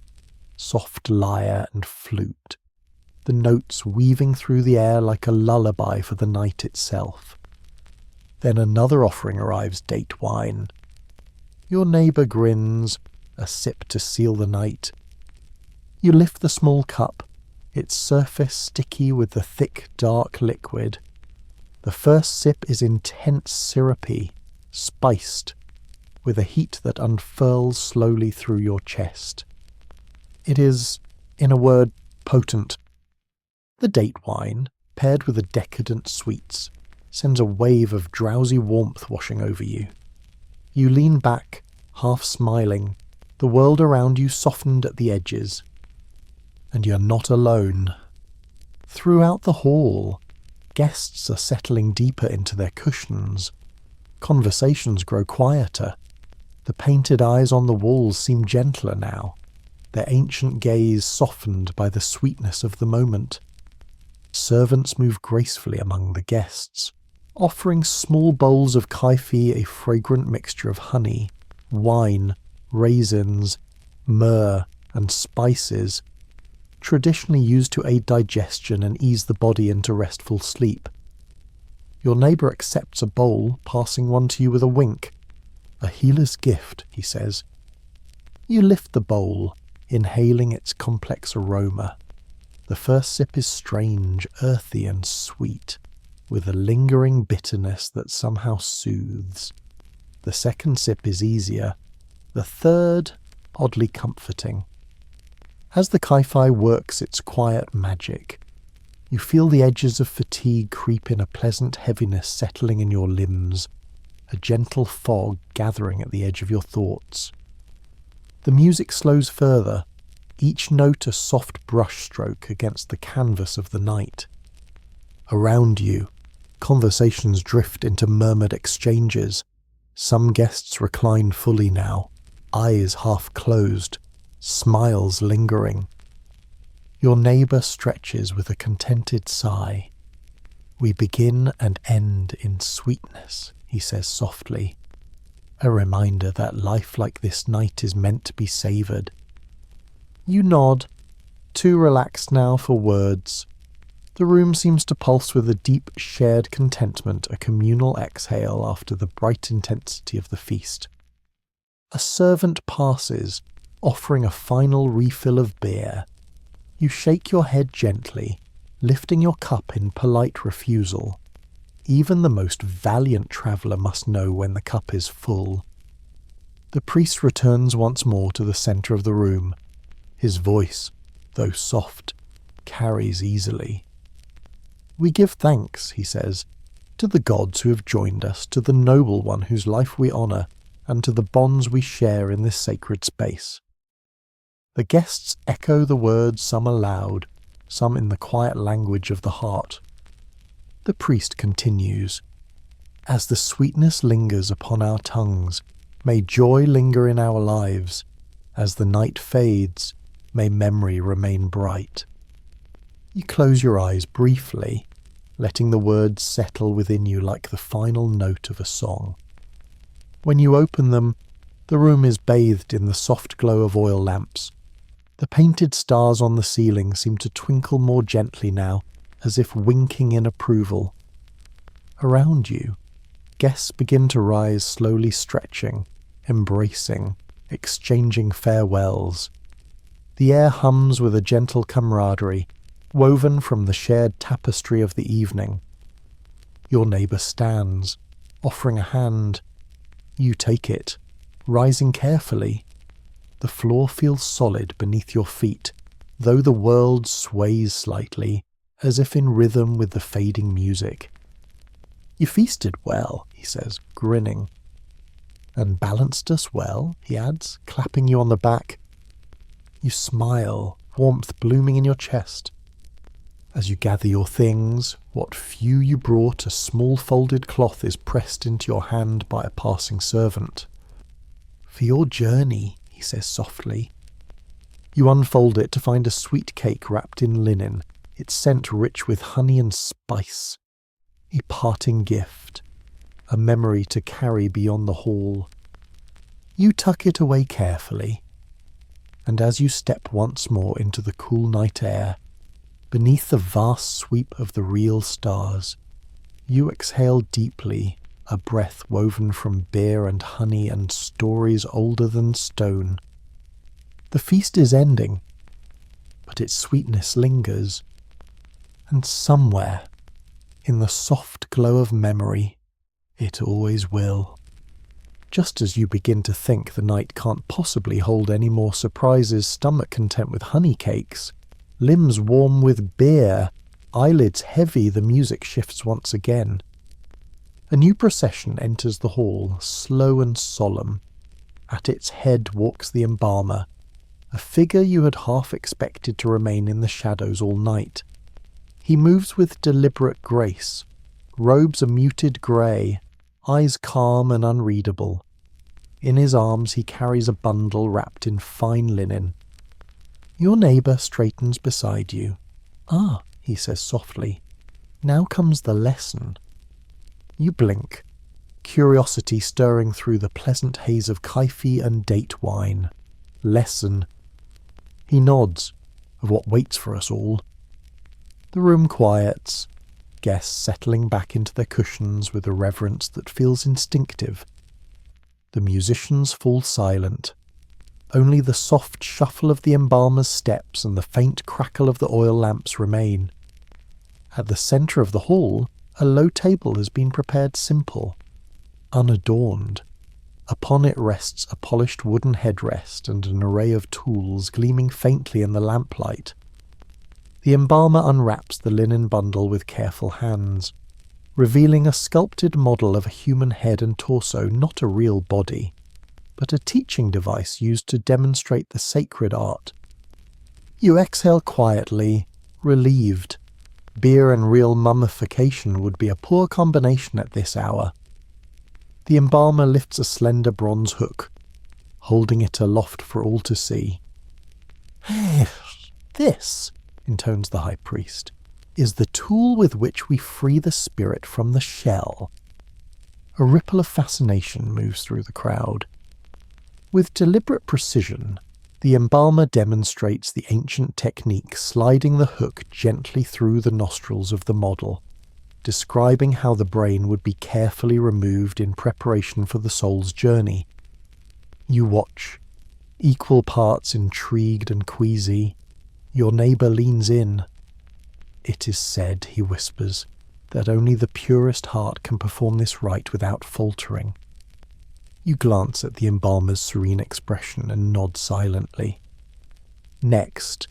soft lyre and flute, the notes weaving through the air like a lullaby for the night itself. Then another offering arrives, date wine. Your neighbour grins, a sip to seal the night. You lift the small cup, its surface sticky with the thick, dark liquid. The first sip is intense, syrupy, spiced, with a heat that unfurls slowly through your chest. It is, in a word, potent. The date wine, paired with the decadent sweets, sends a wave of drowsy warmth washing over you. You lean back, half smiling, the world around you softened at the edges. And you're not alone. Throughout the hall, guests are settling deeper into their cushions. Conversations grow quieter. The painted eyes on the walls seem gentler now, their ancient gaze softened by the sweetness of the moment. Servants move gracefully among the guests, offering small bowls of kaifi, a fragrant mixture of honey, wine, raisins, myrrh, and spices, traditionally used to aid digestion and ease the body into restful sleep. Your neighbour accepts a bowl, passing one to you with a wink. A healer's gift, he says. You lift the bowl, inhaling its complex aroma. The first sip is strange, earthy and sweet, with a lingering bitterness that somehow soothes. The second sip is easier. The third, oddly comforting. As the Kai-Fi works its quiet magic, you feel the edges of fatigue creep in, a pleasant heaviness settling in your limbs, a gentle fog gathering at the edge of your thoughts. The music slows further, each note a soft brushstroke against the canvas of the night. Around you, conversations drift into murmured exchanges. Some guests recline fully now, eyes half closed, smiles lingering. Your neighbour stretches with a contented sigh. We begin and end in sweetness, he says softly, a reminder that life like this night is meant to be savoured. You nod, too relaxed now for words. The room seems to pulse with a deep shared contentment, a communal exhale after the bright intensity of the feast. A servant passes, offering a final refill of beer. You shake your head gently, lifting your cup in polite refusal. Even the most valiant traveller must know when the cup is full. The priest returns once more to the centre of the room. His voice, though soft, carries easily. We give thanks, he says, to the gods who have joined us, to the noble one whose life we honour, and to the bonds we share in this sacred space. The guests echo the words, some aloud, some in the quiet language of the heart. The priest continues, as the sweetness lingers upon our tongues, may joy linger in our lives. As the night fades, may memory remain bright. You close your eyes briefly, letting the words settle within you like the final note of a song. When you open them, the room is bathed in the soft glow of oil lamps. The painted stars on the ceiling seem to twinkle more gently now, as if winking in approval. Around you, guests begin to rise, slowly stretching, embracing, exchanging farewells. The air hums with a gentle camaraderie, woven from the shared tapestry of the evening. Your neighbour stands, offering a hand. You take it, rising carefully. The floor feels solid beneath your feet, though the world sways slightly, as if in rhythm with the fading music. You feasted well, he says, grinning. And balanced us well, he adds, clapping you on the back. You smile, warmth blooming in your chest. As you gather your things, what few you brought, a small folded cloth is pressed into your hand by a passing servant. For your journey, he says softly. You unfold it to find a sweet cake wrapped in linen, its scent rich with honey and spice. A parting gift, a memory to carry beyond the hall. You tuck it away carefully, and as you step once more into the cool night air, beneath the vast sweep of the real stars, you exhale deeply, a breath woven from beer and honey and stories older than stone. The feast is ending, but its sweetness lingers, and somewhere, in the soft glow of memory, it always will. Just as you begin to think the night can't possibly hold any more surprises, stomach content with honey cakes, limbs warm with beer, eyelids heavy, the music shifts once again. A new procession enters the hall, slow and solemn. At its head walks the embalmer, a figure you had half expected to remain in the shadows all night. He moves with deliberate grace, robes a muted grey, eyes calm and unreadable. In his arms he carries a bundle wrapped in fine linen. Your neighbour straightens beside you. Ah, he says softly, now comes the lesson. You blink. curiosity stirring through the pleasant haze of kaifi and date wine. Lesson. He nods, of what waits for us all. The room quiets, guests settling back into their cushions with a reverence that feels instinctive. The musicians fall silent. Only the soft shuffle of the embalmer's steps and the faint crackle of the oil lamps remain. At the centre of the hall, a low table has been prepared simple, unadorned. Upon it rests a polished wooden headrest and an array of tools gleaming faintly in the lamplight. The embalmer unwraps the linen bundle with careful hands, revealing a sculpted model of a human head and torso, not a real body, but a teaching device used to demonstrate the sacred art. You exhale quietly, relieved. Beer and real mummification would be a poor combination at this hour. The embalmer lifts a slender bronze hook, holding it aloft for all to see. "This," intones the high priest, "is the tool with which we free the spirit from the shell." A ripple of fascination moves through the crowd. With deliberate precision, the embalmer demonstrates the ancient technique, sliding the hook gently through the nostrils of the model, describing how the brain would be carefully removed in preparation for the soul's journey. You watch, equal parts intrigued and queasy. Your neighbour leans in. "It is said," he whispers, "that only the purest heart can perform this rite without faltering." You glance at the embalmer's serene expression and nod silently. Next,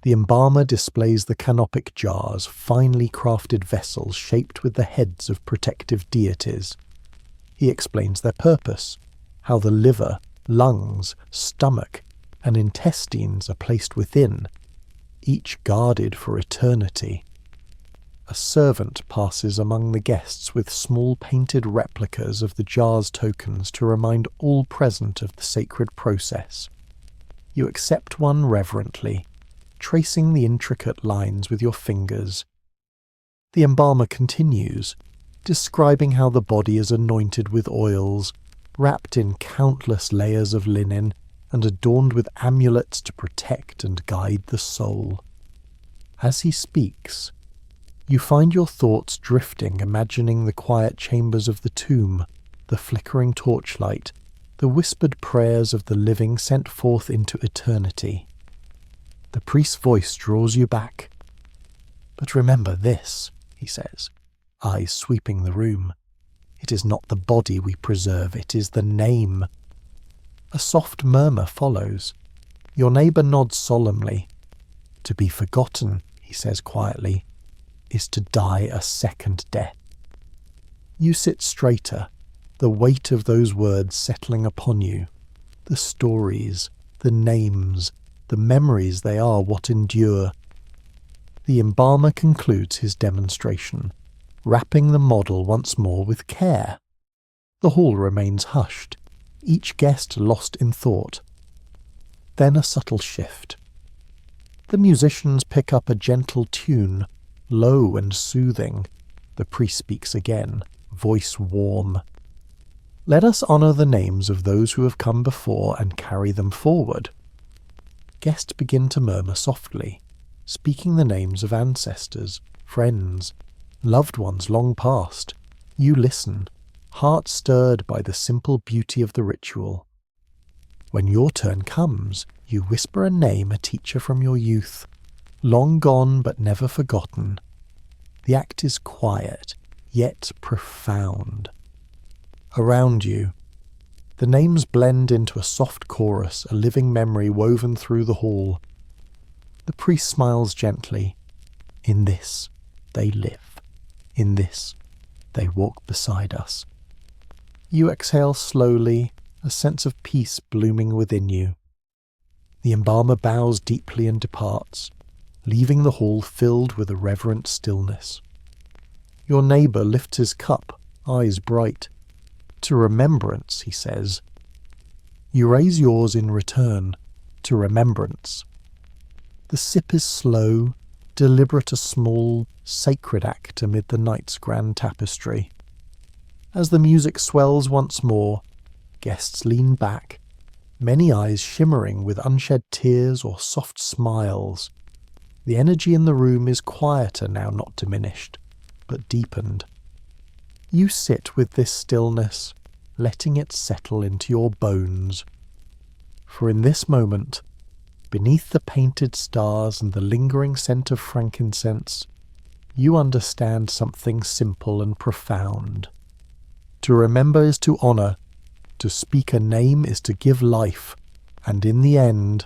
the embalmer displays the canopic jars, finely crafted vessels shaped with the heads of protective deities. He explains their purpose, how the liver, lungs, stomach, and intestines are placed within, each guarded for eternity. A servant passes among the guests with small painted replicas of the jar's tokens to remind all present of the sacred process. You accept one reverently, tracing the intricate lines with your fingers. The embalmer continues, describing how the body is anointed with oils, wrapped in countless layers of linen, and adorned with amulets to protect and guide the soul. As he speaks, you find your thoughts drifting, imagining the quiet chambers of the tomb, the flickering torchlight, the whispered prayers of the living sent forth into eternity. The priest's voice draws you back. "But remember this," he says, eyes sweeping the room. "It is not the body we preserve, it is the name." A soft murmur follows. Your neighbour nods solemnly. "To be forgotten," he says quietly, "is to die a second death." You sit straighter, the weight of those words settling upon you. The stories, the names, the memories, they are what endure. The embalmer concludes his demonstration, wrapping the model once more with care. The hall remains hushed, each guest lost in thought. Then a subtle shift. The musicians pick up a gentle tune, low and soothing. The priest speaks again, voice warm. "Let us honour the names of those who have come before and carry them forward." Guests begin to murmur softly, speaking the names of ancestors, friends, loved ones long past. You listen, heart stirred by the simple beauty of the ritual. When your turn comes, you whisper a name, a teacher from your youth, long gone but never forgotten. The act is quiet, yet profound. Around you, the names blend into a soft chorus, a living memory woven through the hall. The priest smiles gently. In this, they live. In this, they walk beside us. You exhale slowly, a sense of peace blooming within you. The embalmer bows deeply and departs, leaving the hall filled with a reverent stillness. Your neighbour lifts his cup, eyes bright. "To remembrance," he says. You raise yours in return, "to remembrance." The sip is slow, deliberate, a small, sacred act amid the night's grand tapestry. As the music swells once more, guests lean back, many eyes shimmering with unshed tears or soft smiles. The energy in the room is quieter now, not diminished, but deepened. You sit with this stillness, letting it settle into your bones. For in this moment, beneath the painted stars and the lingering scent of frankincense, you understand something simple and profound. To remember is to honour, to speak a name is to give life, and in the end,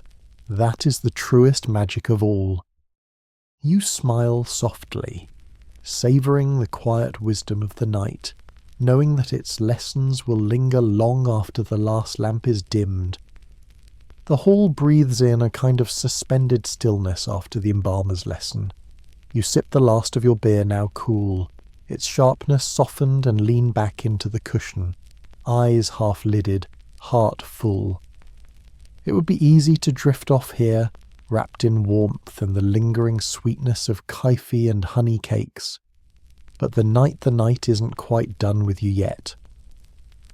that is the truest magic of all. You smile softly, savouring the quiet wisdom of the night, knowing that its lessons will linger long after the last lamp is dimmed. The hall breathes in a kind of suspended stillness after the embalmer's lesson. You sip the last of your beer, now cool, its sharpness softened, and lean back into the cushion, eyes half-lidded, heart full. It would be easy to drift off here, wrapped in warmth and the lingering sweetness of kaifi and honey cakes. But the night isn't quite done with you yet.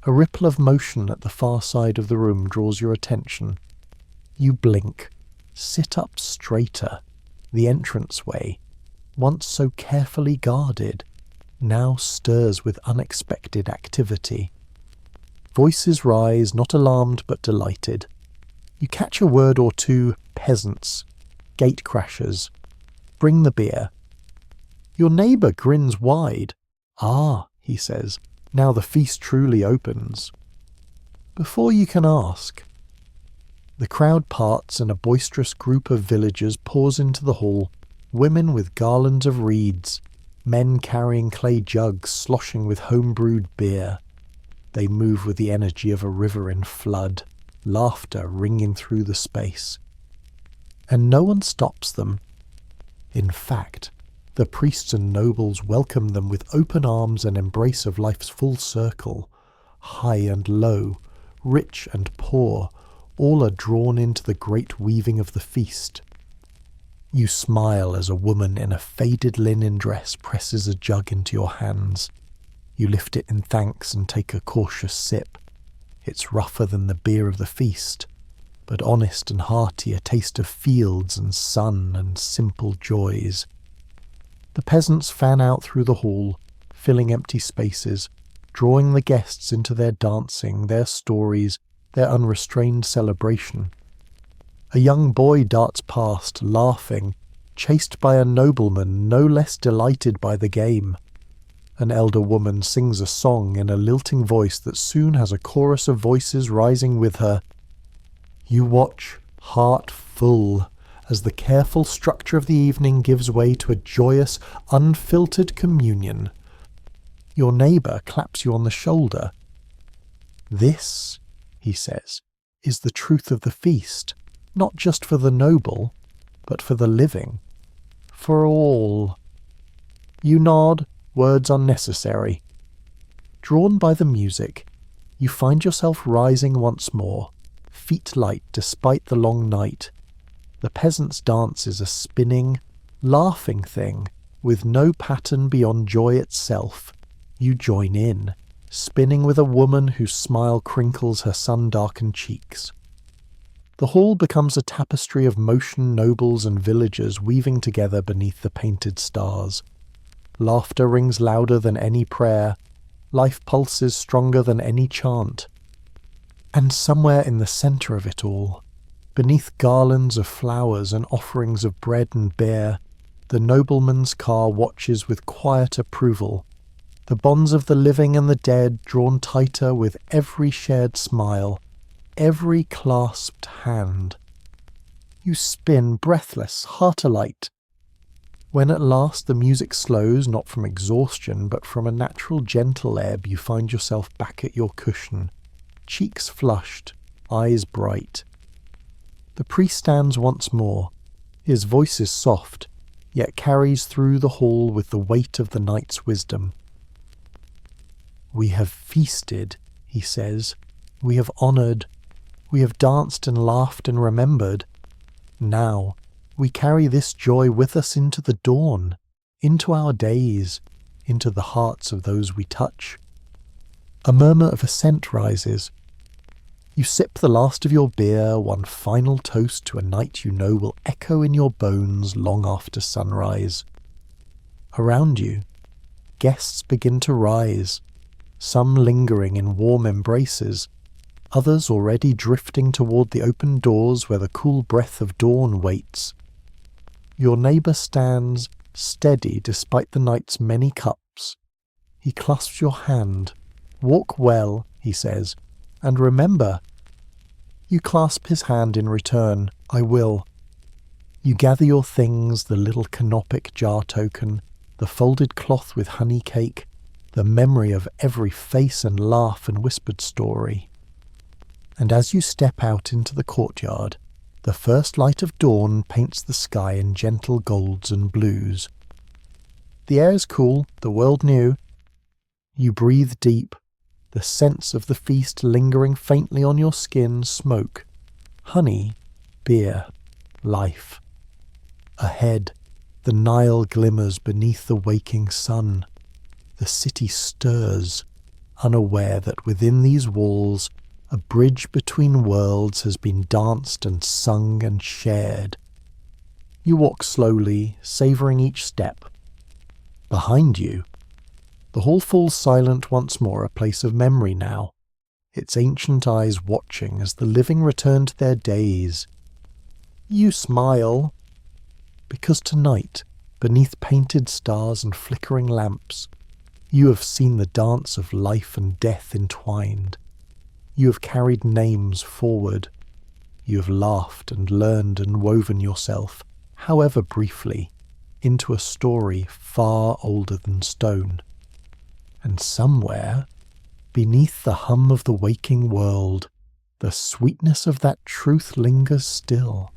A ripple of motion at the far side of the room draws your attention. You blink, sit up straighter. The entranceway, once so carefully guarded, now stirs with unexpected activity. Voices rise, not alarmed but delighted. You catch a word or two: peasants, gate crashers, bring the beer. Your neighbour grins wide. Ah, he says, now the feast truly opens. Before you can ask, the crowd parts and a boisterous group of villagers pours into the hall, women with garlands of reeds, men carrying clay jugs sloshing with home-brewed beer. They move with the energy of a river in flood, laughter ringing through the space. And no one stops them. In fact, the priests and nobles welcome them with open arms and embrace of life's full circle. High and low, rich and poor, all are drawn into the great weaving of the feast. You smile as a woman in a faded linen dress presses a jug into your hands. You lift it in thanks and take a cautious sip. It's rougher than the beer of the feast, but honest and hearty, a taste of fields and sun and simple joys. The peasants fan out through the hall, filling empty spaces, drawing the guests into their dancing, their stories, their unrestrained celebration. A young boy darts past, laughing, chased by a nobleman no less delighted by the game. An elder woman sings a song in a lilting voice that soon has a chorus of voices rising with her. You watch, heart full, as the careful structure of the evening gives way to a joyous, unfiltered communion. Your neighbour claps you on the shoulder. This, he says, is the truth of the feast, not just for the noble, but for the living, for all. You nod, words unnecessary. Drawn by the music, you find yourself rising once more, feet light despite the long night. The peasant's dance is a spinning, laughing thing, with no pattern beyond joy itself. You join in, spinning with a woman whose smile crinkles her sun-darkened cheeks. The hall becomes a tapestry of motion, nobles and villagers weaving together beneath the painted stars. Laughter rings louder than any prayer, life pulses stronger than any chant. And somewhere in the centre of it all, beneath garlands of flowers and offerings of bread and beer, the nobleman's car watches with quiet approval, the bonds of the living and the dead drawn tighter with every shared smile, every clasped hand. You spin, breathless, heart alight. When at last the music slows, not from exhaustion, but from a natural gentle ebb, you find yourself back at your cushion, cheeks flushed, eyes bright. The priest stands once more. His voice is soft, yet carries through the hall with the weight of the night's wisdom. We have feasted, he says. We have honoured. We have danced and laughed and remembered. Now, we carry this joy with us into the dawn, into our days, into the hearts of those we touch. A murmur of assent rises. You sip the last of your beer, one final toast to a night you know will echo in your bones long after sunrise. Around you, guests begin to rise, some lingering in warm embraces, others already drifting toward the open doors where the cool breath of dawn waits. Your neighbour stands, steady despite the night's many cups. He clasps your hand. "Walk well," he says, "and remember." You clasp his hand in return. "I will." You gather your things, the little canopic jar token, the folded cloth with honey cake, the memory of every face and laugh and whispered story. And as you step out into the courtyard, the first light of dawn paints the sky in gentle golds and blues. The air is cool, the world new. You breathe deep, the sense of the feast lingering faintly on your skin, smoke, honey, beer, life. Ahead, the Nile glimmers beneath the waking sun. The city stirs, unaware that within these walls a bridge between worlds has been danced and sung and shared. You walk slowly, savouring each step. Behind you, the hall falls silent once more, a place of memory now, its ancient eyes watching as the living return to their days. You smile, because tonight, beneath painted stars and flickering lamps, you have seen the dance of life and death entwined. You have carried names forward. You have laughed and learned and woven yourself, however briefly, into a story far older than stone. And somewhere, beneath the hum of the waking world, the sweetness of that truth lingers still.